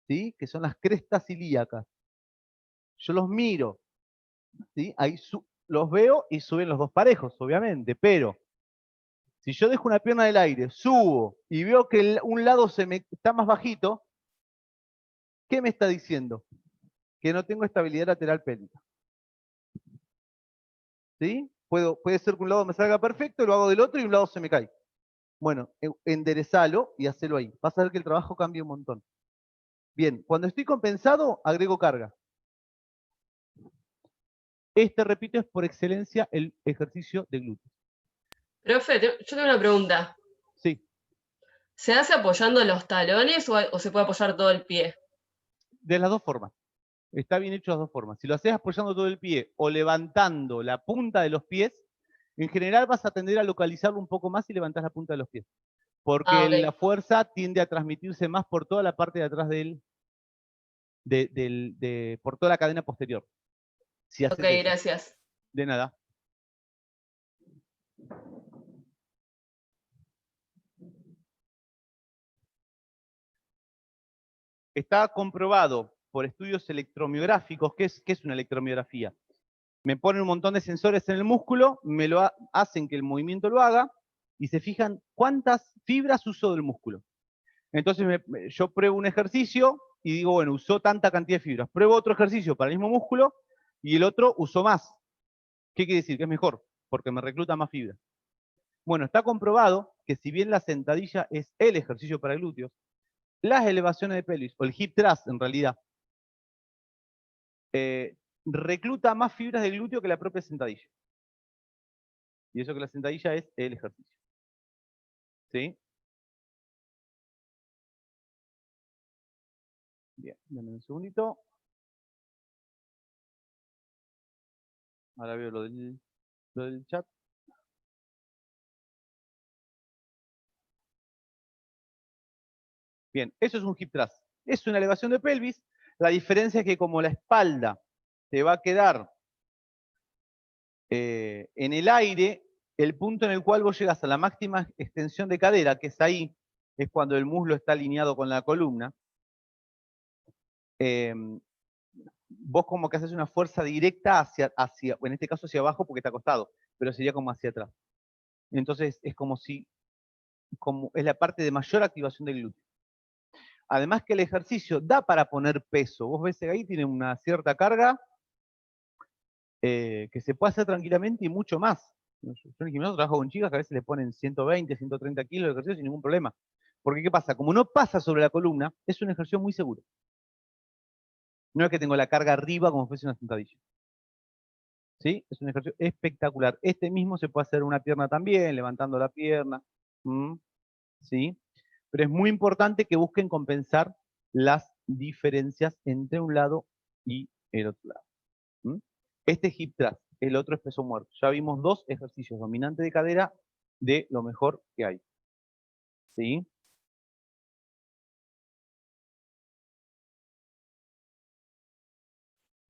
¿sí? Que son las crestas ilíacas, yo los miro, ¿sí? Ahí los veo y suben los dos parejos, obviamente, pero si yo dejo una pierna del aire, subo y veo que un lado está más bajito, ¿qué me está diciendo? Que no tengo estabilidad lateral pélvica. ¿Sí? Puede ser que un lado me salga perfecto, lo hago del otro y un lado se me cae. Bueno, enderezalo y hacelo ahí. Vas a ver que el trabajo cambia un montón. Bien, cuando estoy compensado, agrego carga. Repito, es por excelencia el ejercicio de glúteos. Profe, yo tengo una pregunta. Sí, ¿Se hace apoyando los talones o se puede apoyar todo el pie? de las dos formas. Está bien hecho de las dos formas. Si lo haces apoyando todo el pie o levantando la punta de los pies, en general vas a tender a localizarlo un poco más si levantás la punta de los pies. Porque Ok. la fuerza tiende a transmitirse más por toda la parte de atrás por toda la cadena posterior. Si haces Ok, eso. gracias. De nada. Está comprobado por estudios electromiográficos. ¿Qué es una electromiografía? Me ponen un montón de sensores en el músculo, hacen que el movimiento lo haga y se fijan cuántas fibras usó del músculo. Entonces yo pruebo un ejercicio y digo, bueno, usó tanta cantidad de fibras. Pruebo otro ejercicio para el mismo músculo y el otro usó más. ¿Qué quiere decir? Que es mejor, porque me recluta más fibras. Bueno, está comprobado que si bien la sentadilla es el ejercicio para glúteos, las elevaciones de pelvis, o el hip thrust en realidad, recluta más fibras del glúteo que la propia sentadilla. Y eso que la sentadilla es el ejercicio. ¿Sí? Bien, denme un segundito. Ahora veo lo del chat. Bien, eso es un hip thrust. Es una elevación de pelvis. La diferencia es que como la espalda te va a quedar en el aire, el punto en el cual vos llegas a la máxima extensión de cadera, que es ahí, es cuando el muslo está alineado con la columna, vos como que haces una fuerza directa en este caso hacia abajo porque está acostado, pero sería como hacia atrás. Entonces es como es la parte de mayor activación del glúteo. Además que el ejercicio da para poner peso. Vos ves que ahí tiene una cierta carga que se puede hacer tranquilamente y mucho más. Yo en el gimnasio trabajo con chicas que a veces le ponen 120, 130 kilos de ejercicio sin ningún problema. Porque ¿qué pasa? Como no pasa sobre la columna, es un ejercicio muy seguro. No es que tengo la carga arriba como si fuese una sentadilla. ¿Sí? Es un ejercicio espectacular. Este mismo se puede hacer una pierna también, levantando la pierna. ¿Sí? Pero es muy importante que busquen compensar las diferencias entre un lado y el otro lado. Este es hip thrust, el otro es peso muerto. Ya vimos dos ejercicios dominantes de cadera de lo mejor que hay. ¿Sí?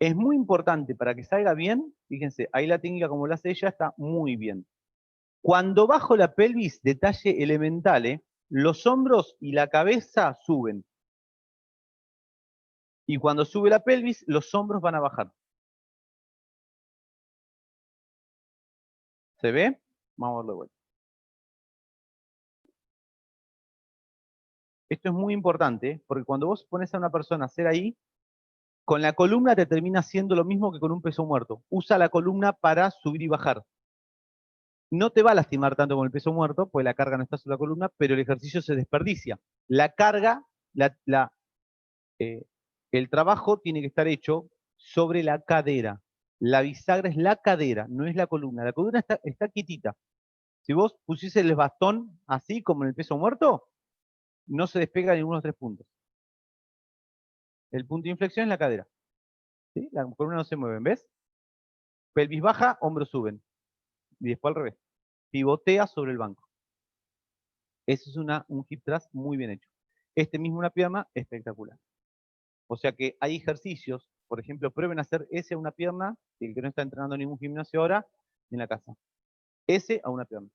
Es muy importante para que salga bien, fíjense, ahí la técnica como la hace ella está muy bien. Cuando bajo la pelvis, detalle elemental, los hombros y la cabeza suben. Y cuando sube la pelvis, los hombros van a bajar. ¿Se ve? Vamos a verlo de vuelta. Esto es muy importante, porque cuando vos pones a una persona a hacer ahí, con la columna te termina haciendo lo mismo que con un peso muerto. Usa la columna para subir y bajar. No te va a lastimar tanto con el peso muerto, pues la carga no está sobre la columna, pero el ejercicio se desperdicia. La carga, el trabajo tiene que estar hecho sobre la cadera. La bisagra es la cadera, no es la columna. La columna está quietita. Si vos pusieses el bastón así, como en el peso muerto, no se despega ninguno de los tres puntos. El punto de inflexión es la cadera. ¿Sí? La columna no se mueve, ¿ves? Pelvis baja, hombros suben. Y después al revés. Pivotea sobre el banco. Eso es un hip thrust muy bien hecho. Este mismo una pierna espectacular. O sea que hay ejercicios, por ejemplo, prueben a hacer ese a una pierna, el que no está entrenando en ningún gimnasio ahora, en la casa. Ese a una pierna.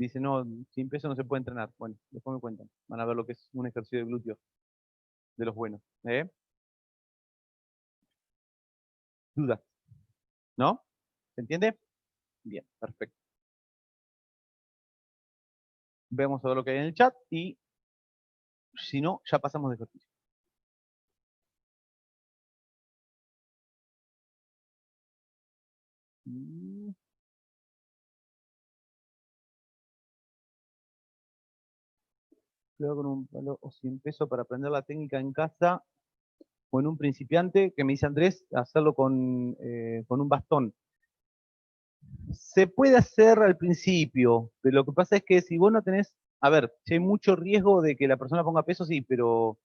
Dice, no, sin peso no se puede entrenar. Bueno, después me cuentan. Van a ver lo que es un ejercicio de glúteo de los buenos. ¿Dudas? ¿No? ¿Se entiende? Bien, perfecto. Vemos todo lo que hay en el chat y si no, ya pasamos de ejercicio. Cuidado con un palo o 100 pesos para aprender la técnica en casa o en un principiante, que me dice Andrés, hacerlo con un bastón. Se puede hacer al principio, pero lo que pasa es que si vos no tenés, a ver, si hay mucho riesgo de que la persona ponga peso, sí, pero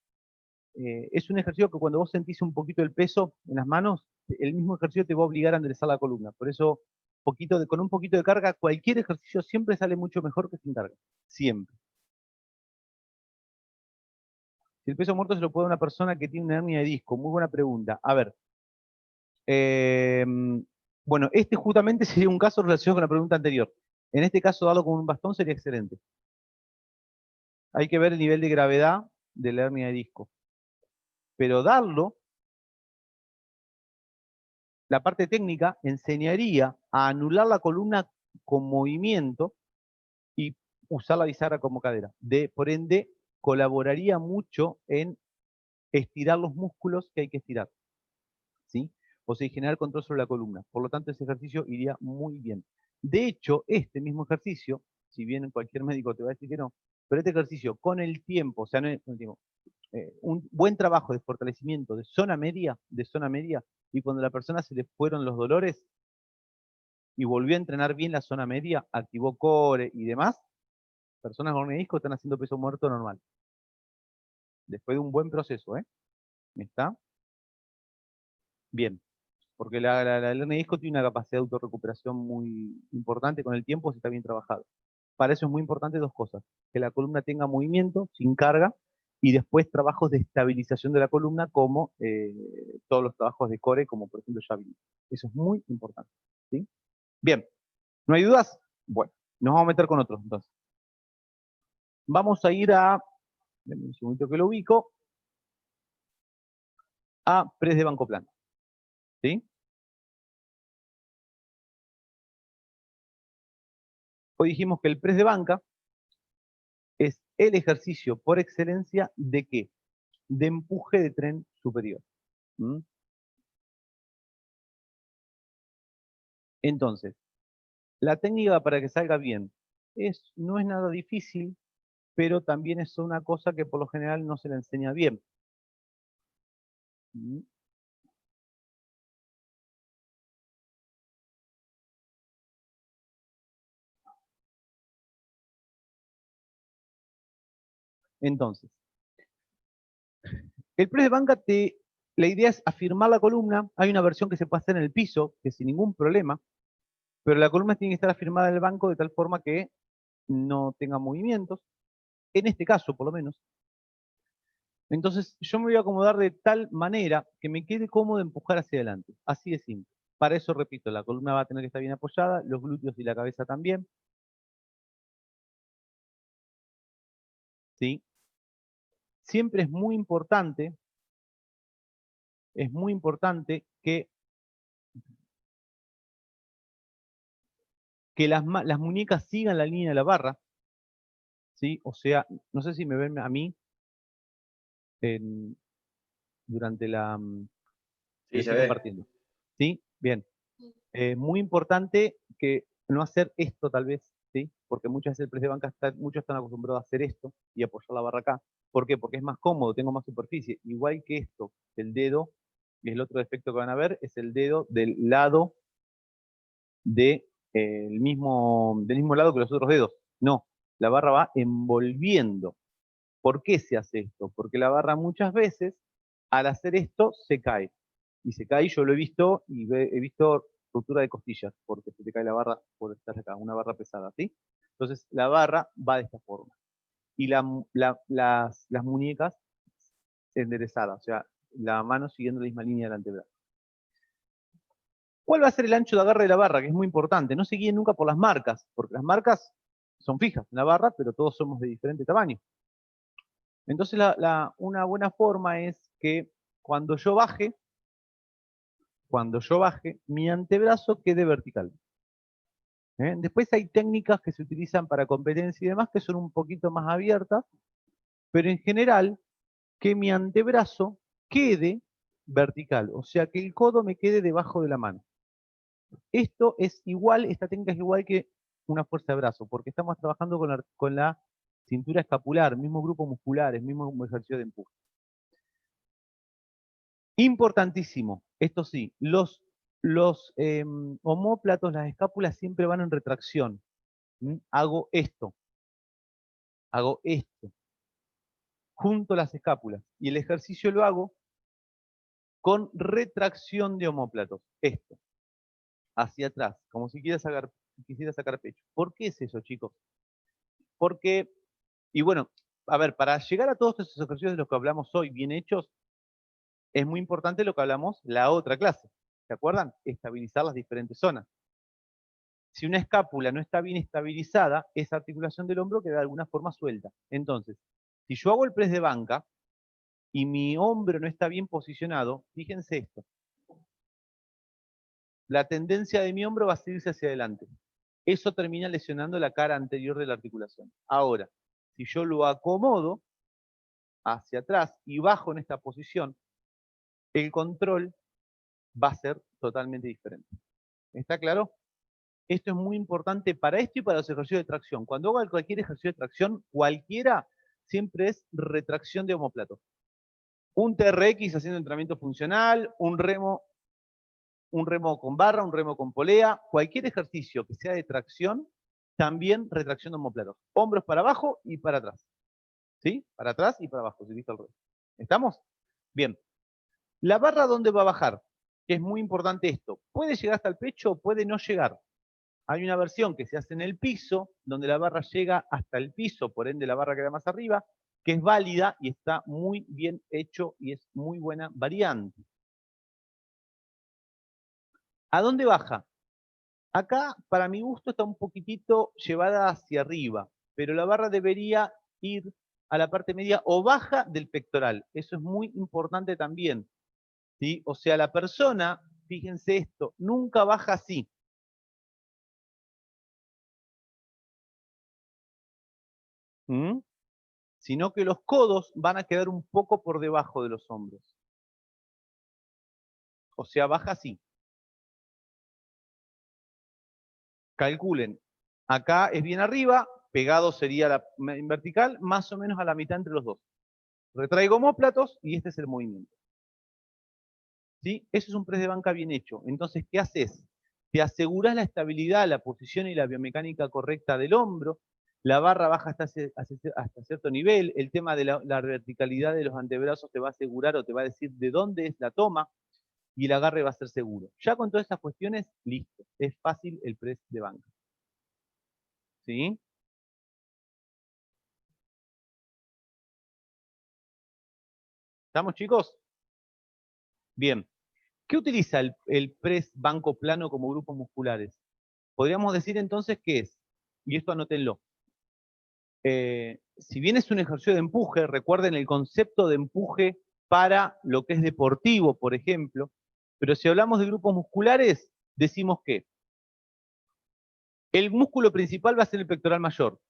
es un ejercicio que cuando vos sentís un poquito el peso en las manos, el mismo ejercicio te va a obligar a enderezar la columna. Por eso, con un poquito de carga, cualquier ejercicio siempre sale mucho mejor que sin carga. Siempre. Si el peso muerto se lo puede dar a una persona que tiene una hernia de disco. Muy buena pregunta. A ver. Bueno, este justamente sería un caso relacionado con la pregunta anterior. En este caso, darlo con un bastón sería excelente. Hay que ver el nivel de gravedad de la hernia de disco. Pero darlo, la parte técnica enseñaría a anular la columna con movimiento y usar la bisagra como cadera. Por ende, colaboraría mucho en estirar los músculos que hay que estirar. ¿Sí? O sea, y generar control sobre la columna. Por lo tanto, ese ejercicio iría muy bien. De hecho, este mismo ejercicio, si bien cualquier médico te va a decir que no, pero este ejercicio con el tiempo, o sea, un buen trabajo de fortalecimiento de zona media, y cuando a la persona se le fueron los dolores y volvió a entrenar bien la zona media, activó core y demás, personas con hernia de disco están haciendo peso muerto normal. Después de un buen proceso, ¿Está? Bien. Porque la hernia de disco tiene una capacidad de autorrecuperación muy importante con el tiempo si está bien trabajado. Para eso es muy importante dos cosas. Que la columna tenga movimiento, sin carga, y después trabajos de estabilización de la columna como todos los trabajos de core, como por ejemplo Javelin. Eso es muy importante. ¿Sí? Bien. ¿No hay dudas? Bueno, nos vamos a meter con otros entonces. Vamos a ir a, un segundito que lo ubico, a press de banco plano. ¿Sí? Hoy dijimos que el press de banca es el ejercicio por excelencia de ¿qué? De empuje de tren superior. ¿Mm? Entonces, la técnica para que salga bien no es nada difícil, pero también es una cosa que por lo general no se le enseña bien. ¿Mm? Entonces, el press de banca la idea es afirmar la columna. Hay una versión que se puede hacer en el piso, que sin ningún problema, pero la columna tiene que estar afirmada en el banco de tal forma que no tenga movimientos. En este caso, por lo menos. Entonces, yo me voy a acomodar de tal manera que me quede cómodo empujar hacia adelante. Así de simple. Para eso, repito, la columna va a tener que estar bien apoyada, los glúteos y la cabeza también. ¿Sí? Siempre es muy importante que las muñecas sigan la línea de la barra. ¿Sí? O sea, no sé si me ven a mí durante la... Sí, se estoy ve. compartiendo. ¿Sí? Bien. Muy importante que no hacer esto tal vez, ¿sí? Porque muchas veces el press de banca muchos están acostumbrados a hacer esto y apoyar la barra acá. ¿Por qué? Porque es más cómodo, tengo más superficie. Igual que esto, el dedo, y el otro defecto que van a ver, es el dedo del lado del mismo lado que los otros dedos. No, la barra va envolviendo. ¿Por qué se hace esto? Porque la barra muchas veces, al hacer esto, se cae. Y se cae, yo lo he visto, y he visto ruptura de costillas, porque se te cae la barra por estar acá, una barra pesada, ¿sí? Entonces, la barra va de esta forma. Y las muñecas enderezadas, o sea, la mano siguiendo la misma línea del antebrazo. ¿Cuál va a ser el ancho de agarre de la barra? Que es muy importante. No se guíen nunca por las marcas, porque las marcas son fijas en la barra, pero todos somos de diferente tamaño. Entonces una buena forma es que cuando yo baje, mi antebrazo quede vertical. Después hay técnicas que se utilizan para competencia y demás que son un poquito más abiertas, pero en general que mi antebrazo quede vertical, o sea que el codo me quede debajo de la mano. Esta técnica es igual que una fuerza de brazo, porque estamos trabajando con la cintura escapular, mismo grupo muscular, el mismo ejercicio de empuje. Importantísimo, esto sí, los omóplatos, las escápulas siempre van en retracción. Hago esto, junto a las escápulas, y el ejercicio lo hago con retracción de omóplatos, esto, hacia atrás, como si quisiera sacar pecho. ¿Por qué es eso, chicos? Porque, y bueno, a ver, para llegar a todos estos ejercicios de los que hablamos hoy bien hechos, es muy importante lo que hablamos la otra clase. ¿Se acuerdan? Estabilizar las diferentes zonas. Si una escápula no está bien estabilizada, esa articulación del hombro queda de alguna forma suelta. Entonces, si yo hago el press de banca y mi hombro no está bien posicionado, fíjense esto. La tendencia de mi hombro va a seguirse hacia adelante. Eso termina lesionando la cara anterior de la articulación. Ahora, si yo lo acomodo hacia atrás y bajo en esta posición, el control va a ser totalmente diferente. ¿Está claro? Esto es muy importante para esto y para los ejercicios de tracción. Cuando haga cualquier ejercicio de tracción, cualquiera, siempre es retracción de omóplato. Un TRX haciendo entrenamiento funcional, un remo con barra, un remo con polea, cualquier ejercicio que sea de tracción, también retracción de omóplatos. Hombros para abajo y para atrás. ¿Sí? Para atrás y para abajo, si visto al revés. ¿Estamos? Bien. ¿La barra dónde va a bajar? Que es muy importante esto. Puede llegar hasta el pecho o puede no llegar. Hay una versión que se hace en el piso, donde la barra llega hasta el piso, por ende la barra queda más arriba, que es válida y está muy bien hecho y es muy buena variante. ¿A dónde baja? Acá, para mi gusto, está un poquitito llevada hacia arriba, pero la barra debería ir a la parte media o baja del pectoral. Eso es muy importante también, ¿sí? O sea, la persona, fíjense esto, nunca baja así. Sino que los codos van a quedar un poco por debajo de los hombros. O sea, baja así. Calculen, acá es bien arriba, pegado sería en vertical, más o menos a la mitad entre los dos. Retraigo omóplatos y este es el movimiento. ¿Sí? Eso es un press de banca bien hecho. Entonces, ¿qué haces? Te aseguras la estabilidad, la posición y la biomecánica correcta del hombro, la barra baja hasta cierto nivel, el tema de la verticalidad de los antebrazos te va a asegurar o te va a decir de dónde es la toma, y el agarre va a ser seguro. Ya con todas estas cuestiones, listo. Es fácil el press de banca. ¿Sí? ¿Estamos, chicos? Bien. ¿Qué utiliza el press banco plano como grupos musculares? Podríamos decir entonces que es, y esto anótenlo, si bien es un ejercicio de empuje, recuerden el concepto de empuje para lo que es deportivo, por ejemplo, pero si hablamos de grupos musculares, decimos que el músculo principal va a ser el pectoral mayor.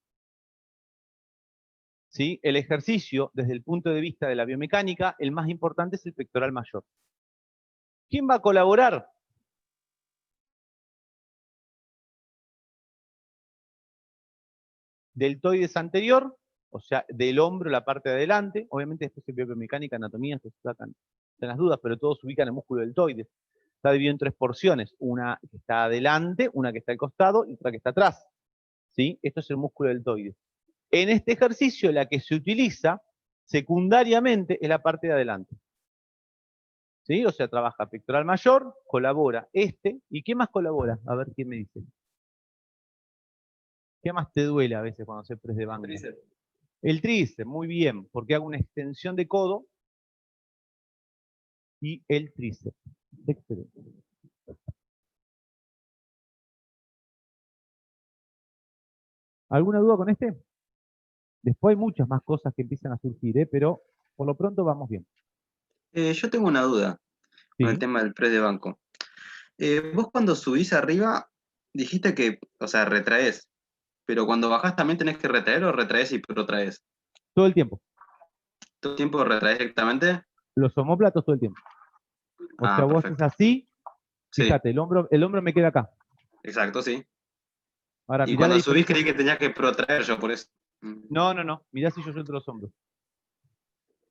¿Sí? El ejercicio, desde el punto de vista de la biomecánica, el más importante es el pectoral mayor. ¿Quién va a colaborar? Deltoides anterior, o sea, del hombro, la parte de adelante. Obviamente después se biomecánica, anatomía, se sacan las dudas, pero todos se ubican en el músculo deltoides. Está dividido en tres porciones, una que está adelante, una que está al costado y otra que está atrás. ¿Sí? Esto es el músculo deltoide. En este ejercicio, la que se utiliza secundariamente es la parte de adelante. ¿Sí? O sea, trabaja pectoral mayor, colabora ¿y qué más colabora? A ver quién me dice. ¿Qué más te duele a veces cuando haces press de banca? Tríceps. El tríceps, muy bien, porque hago una extensión de codo y el tríceps. Excelente. ¿Alguna duda con este? Después hay muchas más cosas que empiezan a surgir, pero por lo pronto vamos bien. Yo tengo una duda con el Sí. tema del press de banco. Vos cuando subís arriba, dijiste que, o sea, retraes, pero cuando bajás también tenés que retraer o retraes y protraes. Todo el tiempo. ¿Todo el tiempo retraes directamente? Los omóplatos todo el tiempo. O sea, vos haces Perfecto. así, Sí, fíjate, el hombro me queda acá. exacto, sí. Ahora, Y mirá la cuando subís diferencia. creí que tenías que protraer yo, por eso. No. Mirá si yo suelto los hombros.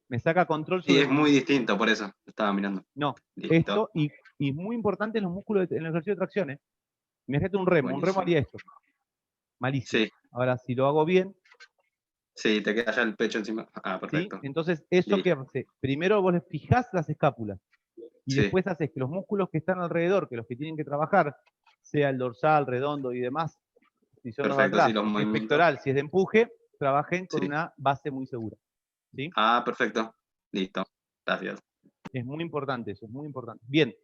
Me saca control Sí, sobre es el muy distinto, por eso estaba mirando. No, Listo. esto, y muy importante en los músculos en el ejercicio de tracción, ¿eh? Imagínate un remo Buenísimo. haría esto. Malísimo. Sí, Ahora, si lo hago bien, sí, te queda ya el pecho encima. ¿sí? Perfecto. Entonces, ¿eso qué hace? Primero vos le fijás las escápulas y Sí, después haces que los músculos que están alrededor, que los que tienen que trabajar, sea el dorsal, redondo y demás, si son los de perfecto, sí, atrás, los si es movimientos. pectoral, si es de empuje, trabajen con Sí. una base muy segura. ¿Sí? Perfecto. Listo. Gracias. Es muy importante eso, es muy importante. Bien.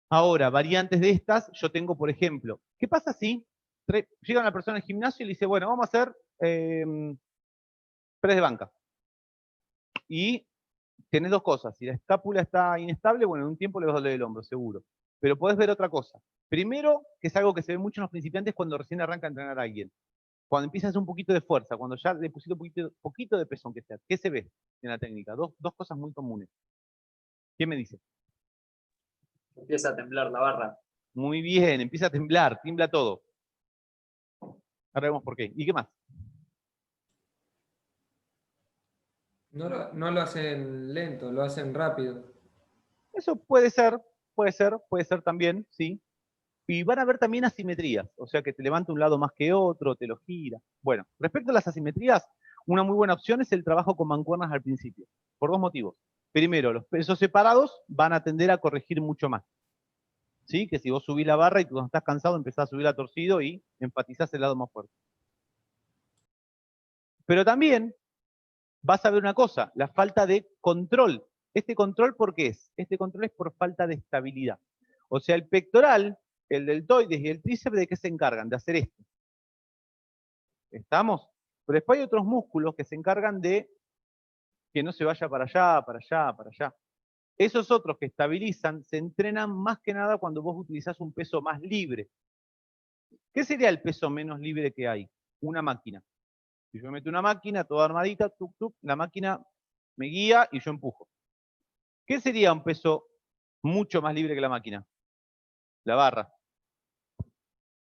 Ahora, variantes de estas, yo tengo, por ejemplo, ¿qué pasa si llega una persona al gimnasio y le dice, bueno, vamos a hacer press de banca? Y tenés dos cosas. Si la escápula está inestable, bueno, en un tiempo le vas a doler el hombro, seguro. Pero podés ver otra cosa. Primero, que es algo que se ve mucho en los principiantes cuando recién arranca a entrenar a alguien. Cuando empiezas a hacer un poquito de fuerza, cuando ya le pusiste un poquito de peso, aunque sea. ¿Qué se ve en la técnica? Dos cosas muy comunes. ¿Qué me dice? Empieza a temblar la barra. Muy bien, empieza a temblar, tiembla todo. Ahora vemos por qué. ¿Y qué más? No lo hacen lento, lo hacen rápido. Eso puede ser también, sí. Y van a haber también asimetrías, o sea que te levanta un lado más que otro, te lo gira. Bueno, respecto a las asimetrías, una muy buena opción es el trabajo con mancuernas al principio, por dos motivos. Primero, los pesos separados van a tender a corregir mucho más. ¿Sí? Que si vos subís la barra y cuando estás cansado empezás a subirla torcido y enfatizás el lado más fuerte. Pero también vas a ver una cosa, la falta de control. ¿Este control por qué es? Este control es por falta de estabilidad. O sea, el pectoral, el deltoides y el tríceps, ¿de qué se encargan? De hacer esto. ¿Estamos? Pero después hay otros músculos que se encargan de que no se vaya para allá, para allá, para allá. Esos otros que estabilizan se entrenan más que nada cuando vos utilizás un peso más libre. ¿Qué sería el peso menos libre que hay? Una máquina. Si yo meto una máquina toda armadita, tuc, tuc, la máquina me guía y yo empujo. ¿Qué sería un peso mucho más libre que la máquina? La barra.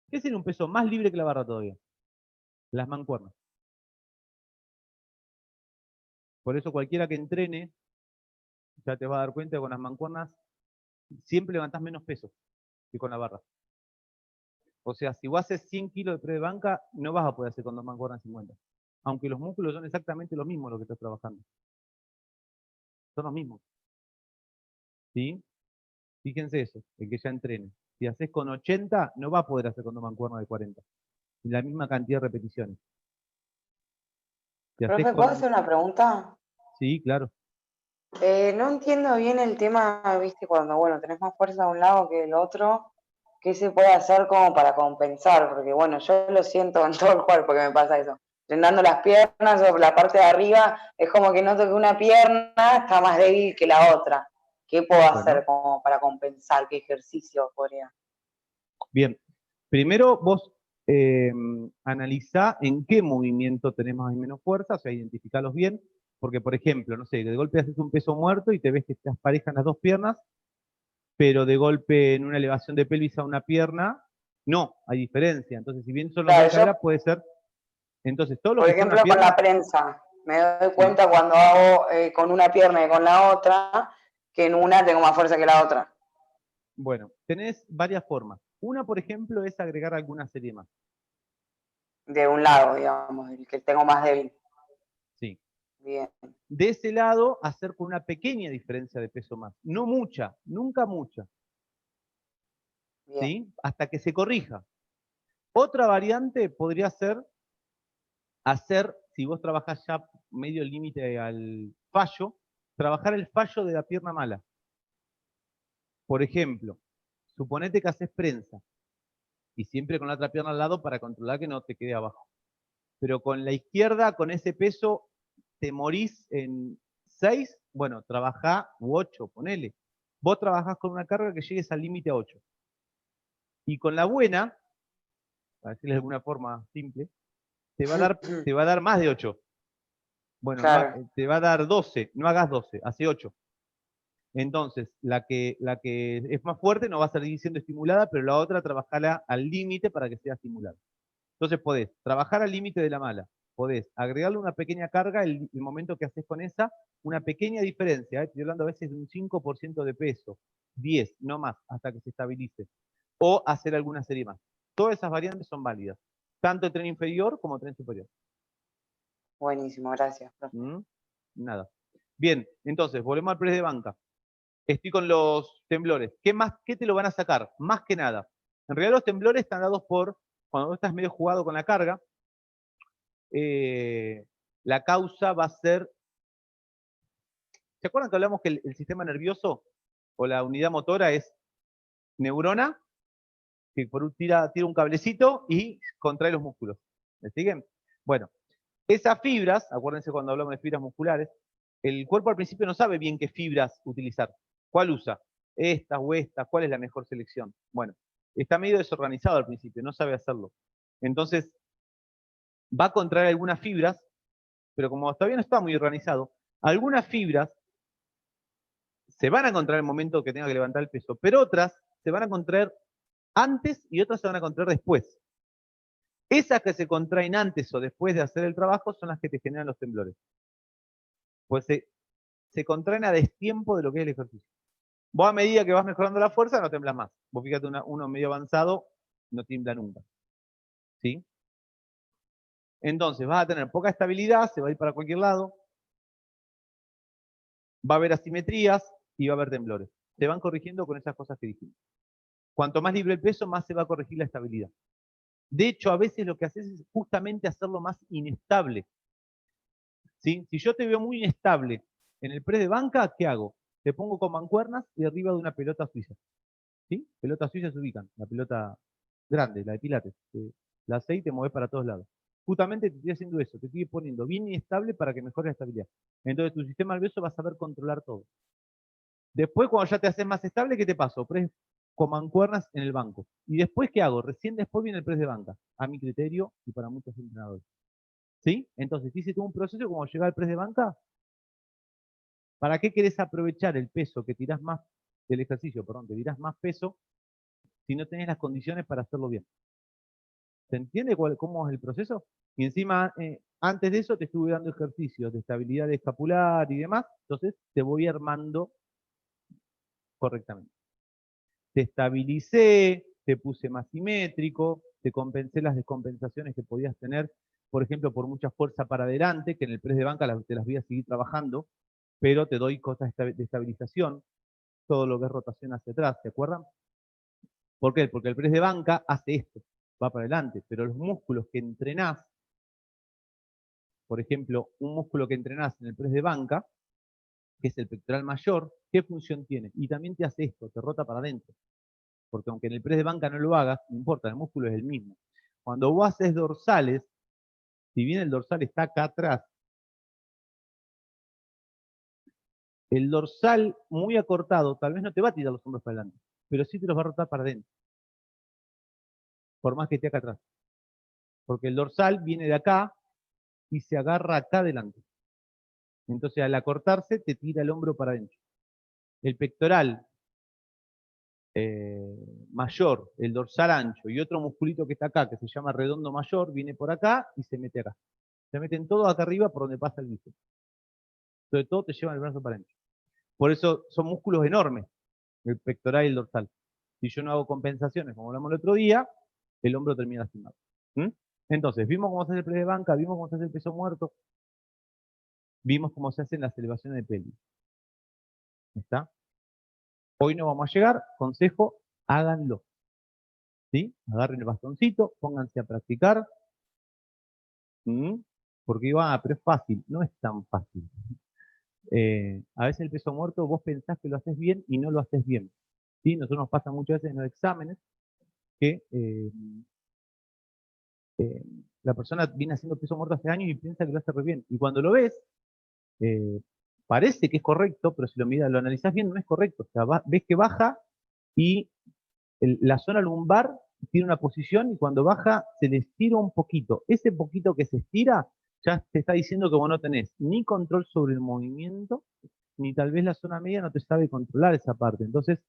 ¿Qué sería un peso más libre que la barra todavía? Las mancuernas. Por eso cualquiera que entrene, ya te vas a dar cuenta que con las mancuernas siempre levantás menos peso que con la barra. O sea, si vos haces 100 kilos de press de banca, no vas a poder hacer con dos mancuernas 50. Aunque los músculos son exactamente los mismos los que estás trabajando. Son los mismos. ¿Sí? Fíjense eso, el que ya entrene. Si haces con 80, no va a poder hacer con dos mancuernas de 40. La misma cantidad de repeticiones. Si haces Profe, ¿puedo hacer una pregunta? Sí, claro. No entiendo bien el tema, viste, cuando, bueno, tenés más fuerza de un lado que del otro, ¿qué se puede hacer como para compensar? Porque, bueno, yo lo siento en todo el cuerpo que me pasa eso. Entrenando las piernas o la parte de arriba, es como que noto que una pierna está más débil que la otra. ¿Qué puedo hacer como para compensar? ¿Qué ejercicio podría? Bien. Primero vos analizá en qué movimiento tenés más y menos fuerza, o sea, identificalos bien, porque, por ejemplo, no sé, de golpe haces un peso muerto y te ves que te parejan las dos piernas, pero de golpe en una elevación de pelvis a una pierna, no, hay diferencia. Entonces, si bien son los de cadera, puede ser. Entonces, todo lo Por que ejemplo, sea una con la pierna, prensa, me doy cuenta cuando hago con una pierna y con la otra, que en una tengo más fuerza que la otra. bueno, tenés varias formas. Una, por ejemplo, es agregar alguna serie más. De un lado, digamos, el que tengo más débil. Sí. Bien. De ese lado, hacer con una pequeña diferencia de peso más. No mucha, nunca mucha. Bien. ¿Sí? Hasta que se corrija. Otra variante podría ser hacer, si vos trabajás ya medio límite al fallo, trabajar el fallo de la pierna mala. Por ejemplo, suponete que haces prensa y siempre con la otra pierna al lado para controlar que no te quede abajo. pero con la izquierda, con ese peso, te morís en 6, bueno, trabajá, u 8, ponele. Vos trabajás con una carga que llegues al límite a 8. Y con la buena, para decirle de alguna forma simple, te va a dar más de 8. Bueno, Claro. te va a dar 12, no hagas 12, hace 8. Entonces, la que es más fuerte no va a seguir siendo estimulada, pero la otra trabajarla al límite para que sea estimulada. Entonces podés trabajar al límite de la mala, podés agregarle una pequeña carga el momento que haces con esa, una pequeña diferencia, estoy hablando a veces de un 5% de peso, 10, no más, hasta que se estabilice, o hacer alguna serie más. Todas esas variantes son válidas, tanto en tren inferior como en tren superior. Buenísimo, gracias, profe. Nada. Bien, entonces, volvemos al press de banca. Estoy con los temblores. ¿Qué te lo van a sacar? Más que nada. En realidad los temblores están dados por, cuando vos estás medio jugado con la carga, la causa va a ser... ¿Se acuerdan que hablamos que el sistema nervioso o la unidad motora es neurona, que tira un cablecito y contrae los músculos? ¿Me siguen? Bueno, esas fibras, acuérdense cuando hablamos de fibras musculares, el cuerpo al principio no sabe bien qué fibras utilizar. ¿Cuál usa? Estas o estas, ¿cuál es la mejor selección? Bueno, está medio desorganizado al principio, no sabe hacerlo. Entonces, va a contraer algunas fibras, pero como todavía no está muy organizado, algunas fibras se van a contraer en el momento que tenga que levantar el peso, pero otras se van a contraer antes y otras se van a contraer después. Esas que se contraen antes o después de hacer el trabajo son las que te generan los temblores. Pues se contraen a destiempo de lo que es el ejercicio. Vos a medida que vas mejorando la fuerza no temblas más. Vos fíjate, uno medio avanzado no tiembla nunca. ¿Sí? Entonces vas a tener poca estabilidad, se va a ir para cualquier lado, va a haber asimetrías y va a haber temblores. Se van corrigiendo con esas cosas que dijimos. Cuanto más libre el peso, más se va a corregir la estabilidad. De hecho, a veces lo que haces es justamente hacerlo más inestable. ¿Sí? Si yo te veo muy inestable en el press de banca, ¿qué hago? Te pongo con mancuernas y arriba de una pelota suiza. ¿Sí? Pelotas suizas se ubican, la pelota grande, la de pilates. La 6 te mueves para todos lados. Justamente te estoy haciendo eso, te estoy poniendo bien inestable para que mejore la estabilidad. Entonces tu sistema nervioso va a saber controlar todo. Después, cuando ya te haces más estable, ¿qué te paso? Press con mancuernas en el banco. ¿Y después qué hago? Recién después viene el press de banca, a mi criterio y para muchos entrenadores. ¿Sí? Entonces, hice todo un proceso como llegar al press de banca. ¿Para qué querés aprovechar el peso que tirás más del ejercicio, perdón, que tirás más peso si no tenés las condiciones para hacerlo bien? ¿Se entiende cómo es el proceso? Y encima, antes de eso te estuve dando ejercicios de estabilidad escapular y demás, entonces te voy armando correctamente. Te estabilicé, te puse más simétrico, te compensé las descompensaciones que podías tener, por ejemplo, por mucha fuerza para adelante, que en el press de banca te las voy a seguir trabajando, pero te doy cosas de estabilización, todo lo que es rotación hacia atrás, ¿se acuerdan? ¿Por qué? Porque el press de banca hace esto, va para adelante, pero los músculos que entrenás, por ejemplo, un músculo que entrenás en el press de banca, que es el pectoral mayor, ¿qué función tiene? Y también te hace esto, te rota para adentro. Porque aunque en el press de banca no lo hagas, no importa, el músculo es el mismo. Cuando vos haces dorsales, si bien el dorsal está acá atrás, el dorsal muy acortado tal vez no te va a tirar los hombros para adelante, pero sí te los va a rotar para adentro. Por más que esté acá atrás. Porque el dorsal viene de acá y se agarra acá adelante. Entonces al acortarse te tira el hombro para adentro. El pectoral mayor, el dorsal ancho y otro musculito que está acá, que se llama redondo mayor, viene por acá y se mete acá. Se meten todos acá arriba por donde pasa el bíceps. Sobre todo te llevan el brazo para adentro. Por eso son músculos enormes, el pectoral y el dorsal. Si yo no hago compensaciones, como hablamos el otro día, el hombro termina lastimado. Entonces, vimos cómo se hace el press de banca, vimos cómo se hace el peso muerto, vimos cómo se hacen las elevaciones de pelvis. ¿Está? Hoy no vamos a llegar, consejo, háganlo. ¿Sí? Agarren el bastoncito, pónganse a practicar. Porque pero es fácil, no es tan fácil. A veces el peso muerto vos pensás que lo haces bien y no lo haces bien. ¿Sí? Nosotros nos pasa muchas veces en los exámenes que La persona viene haciendo peso muerto hace años y piensa que lo hace re bien. Y cuando lo ves, parece que es correcto, pero si lo analizás bien, no es correcto. O sea, ves que baja y la zona lumbar tiene una posición y cuando baja se le estira un poquito. Ese poquito que se estira ya te está diciendo que vos no tenés ni control sobre el movimiento, ni tal vez la zona media no te sabe controlar esa parte. Entonces,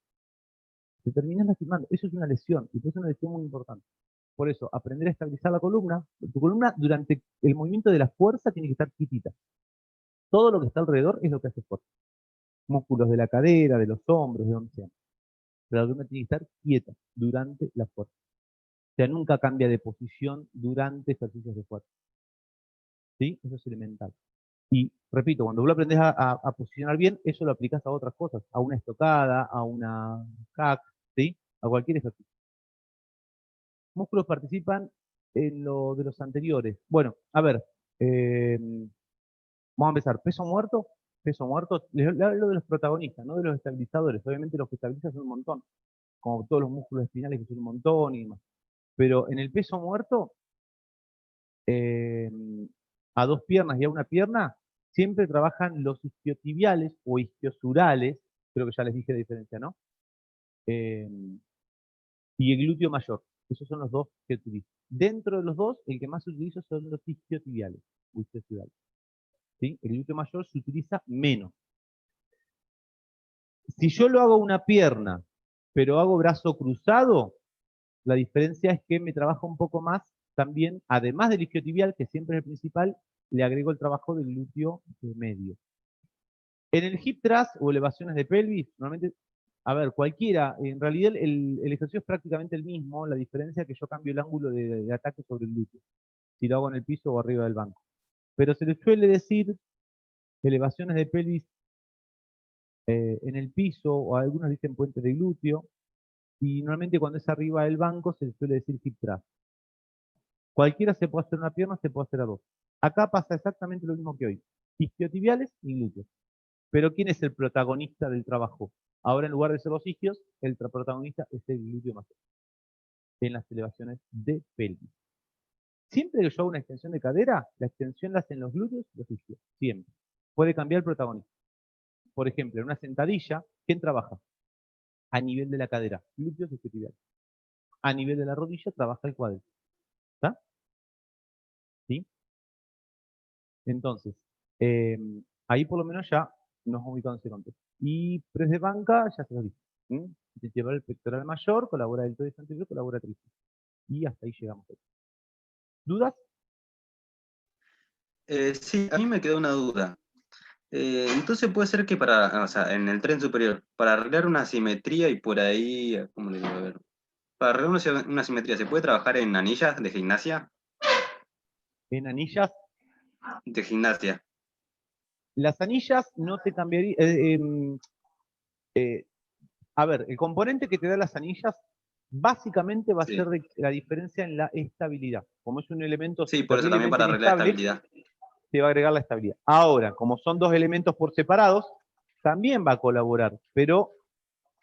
te terminas lastimando. Eso es una lesión, y es una lesión muy importante. Por eso, aprender a estabilizar la columna. Tu columna durante el movimiento de la fuerza tiene que estar quietita. Todo lo que está alrededor es lo que hace fuerza. Músculos de la cadera, de los hombros, de donde sea. Pero la columna tiene que estar quieta durante la fuerza. O sea, nunca cambia de posición durante ejercicios de fuerza. ¿Sí? Eso es elemental. Y repito, cuando vos lo aprendés a posicionar bien, eso lo aplicás a otras cosas, a una estocada, a una hack, ¿sí? A cualquier ejercicio. Músculos participan en lo de los anteriores. Bueno, a ver, vamos a empezar. Peso muerto, les hablo de los protagonistas, no de los estabilizadores. Obviamente los que estabilizan son un montón, como todos los músculos espinales que son un montón y demás. Pero en el peso muerto, a dos piernas y a una pierna, siempre trabajan los isquiotibiales o isquiosurales, creo que ya les dije la diferencia, ¿no? Y el glúteo mayor. Esos son los dos que utilizo. Dentro de los dos, el que más utilizo son los isquiotibiales o isquiosurales. ¿Sí? El glúteo mayor se utiliza menos. Si yo lo hago una pierna, pero hago brazo cruzado, la diferencia es que me trabaja un poco más también, además del isquiotibial, que siempre es el principal, le agrego el trabajo del glúteo medio. En el hip thrust o elevaciones de pelvis, normalmente, a ver, cualquiera, en realidad el ejercicio es prácticamente el mismo, la diferencia es que yo cambio el ángulo de ataque sobre el glúteo, si lo hago en el piso o arriba del banco. Pero se le suele decir elevaciones de pelvis en el piso, o algunos dicen puente de glúteo, y normalmente cuando es arriba del banco se le suele decir hip thrust. Cualquiera se puede hacer una pierna, se puede hacer a dos. Acá pasa exactamente lo mismo que hoy. Isquiotibiales y glúteos. Pero ¿quién es el protagonista del trabajo? Ahora en lugar de ser los isquios, el protagonista es el glúteo mayor. En las elevaciones de pelvis. Siempre que yo hago una extensión de cadera, la extensión la hacen los glúteos y los isquios. Siempre. Puede cambiar el protagonista. Por ejemplo, en una sentadilla, ¿quién trabaja? A nivel de la cadera, glúteos y isquiotibiales. A nivel de la rodilla trabaja el cuádriceps. ¿Está? ¿Sí? Entonces, ahí por lo menos ya nos ubicamos en ese contexto. Y press de banca, ya se lo dije. Se lleva el pectoral mayor, colabora el deltoides anterior, colabora tríceps. Y hasta ahí llegamos. ¿Dudas? Sí, a mí me quedó una duda. Entonces puede ser que o sea, en el tren superior, para arreglar una simetría y por ahí, ¿cómo le digo? A ver, para arreglar una simetría, ¿se puede trabajar en anillas de gimnasia? En anillas, De gimnasia. las anillas no te cambiaría. A ver, el componente que te da las anillas básicamente va a Sí. ser la diferencia en la estabilidad. Como es un elemento Sí, por eso también para arreglar estabilidad. te va a agregar la estabilidad. Ahora, como son dos elementos por separados, también va a colaborar. Pero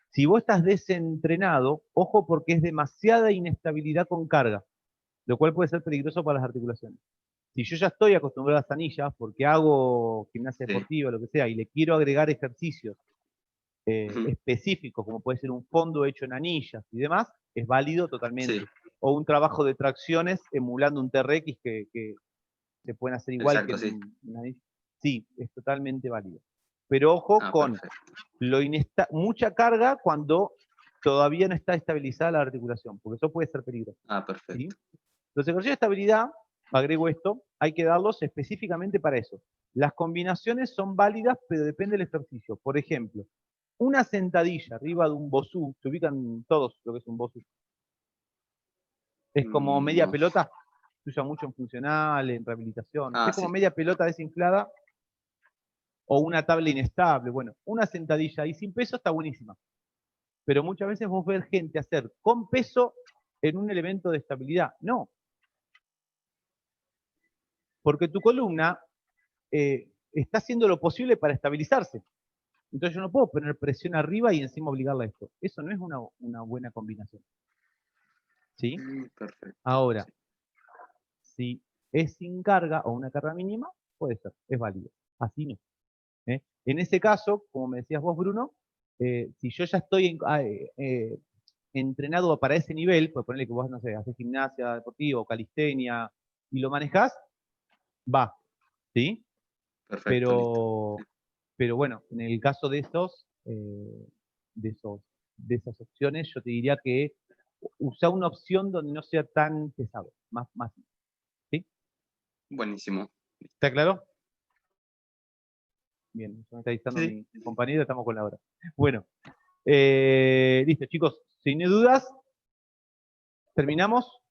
si vos estás desentrenado, ojo porque es demasiada inestabilidad con carga, lo cual puede ser peligroso para las articulaciones. Si yo ya estoy acostumbrado a las anillas, porque hago gimnasia deportiva, lo que sea, y le quiero agregar ejercicios específicos, como puede ser un fondo hecho en anillas y demás, es válido totalmente. Sí. O un trabajo de tracciones emulando un TRX que se pueden hacer igual. Exacto, que sí. una anilla. Sí, es totalmente válido. Pero ojo con mucha carga cuando todavía no está estabilizada la articulación, porque eso puede ser peligroso. Perfecto. ¿Sí? Los ejercicios de estabilidad, agrego esto, hay que darlos específicamente para eso. Las combinaciones son válidas, pero depende del ejercicio. Por ejemplo, una sentadilla arriba de un bosú, se ubican todos lo que es un bosú. Es como media pelota, se usa mucho en funcional, en rehabilitación. Es como media pelota desinflada o una tabla inestable. Bueno, una sentadilla y sin peso está buenísima. Pero muchas veces vos ves gente hacer con peso en un elemento de estabilidad. No. Porque tu columna está haciendo lo posible para estabilizarse. Entonces yo no puedo poner presión arriba y encima obligarla a esto. Eso no es una buena combinación. ¿Sí? Perfecto. Ahora, Si es sin carga o una carga mínima, puede ser, es válido. Así no. En ese caso, como me decías vos, Bruno, si yo ya estoy entrenado para ese nivel, pues ponerle que vos, no sé, haces gimnasia deportiva o calistenia y lo manejás, va, ¿sí? Perfecto, listo. Pero bueno, en el caso de esas opciones, yo te diría que usa una opción donde no sea tan pesado, más, ¿sí? Buenísimo. ¿Está claro? Bien, me está diciendo Sí. mi compañero, estamos con la hora. Bueno, listo, chicos, sin dudas, terminamos.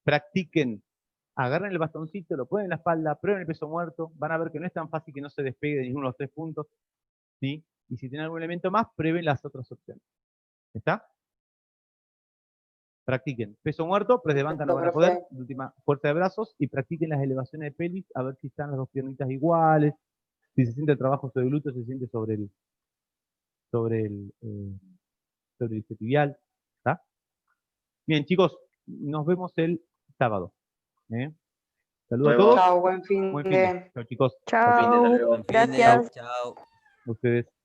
Practiquen, agarren el bastoncito, lo ponen en la espalda, prueben el peso muerto, van a ver que no es tan fácil que no se despegue de ninguno de los 3 puntos, ¿sí? Y si tienen algún elemento más, prueben las otras opciones. ¿Está? Practiquen peso muerto, press de banca no van a poder, última fuerza de brazos, y practiquen las elevaciones de pelvis, a ver si están las dos piernitas iguales, si se siente el trabajo sobre el glúteo, se siente sobre el isquiotibial. ¿Está? Bien, chicos, nos vemos el sábado. Saludos a todos. Chao, buen fin Buen fin de. de. Chao, chicos. Chao, Hasta luego. gracias. A ustedes.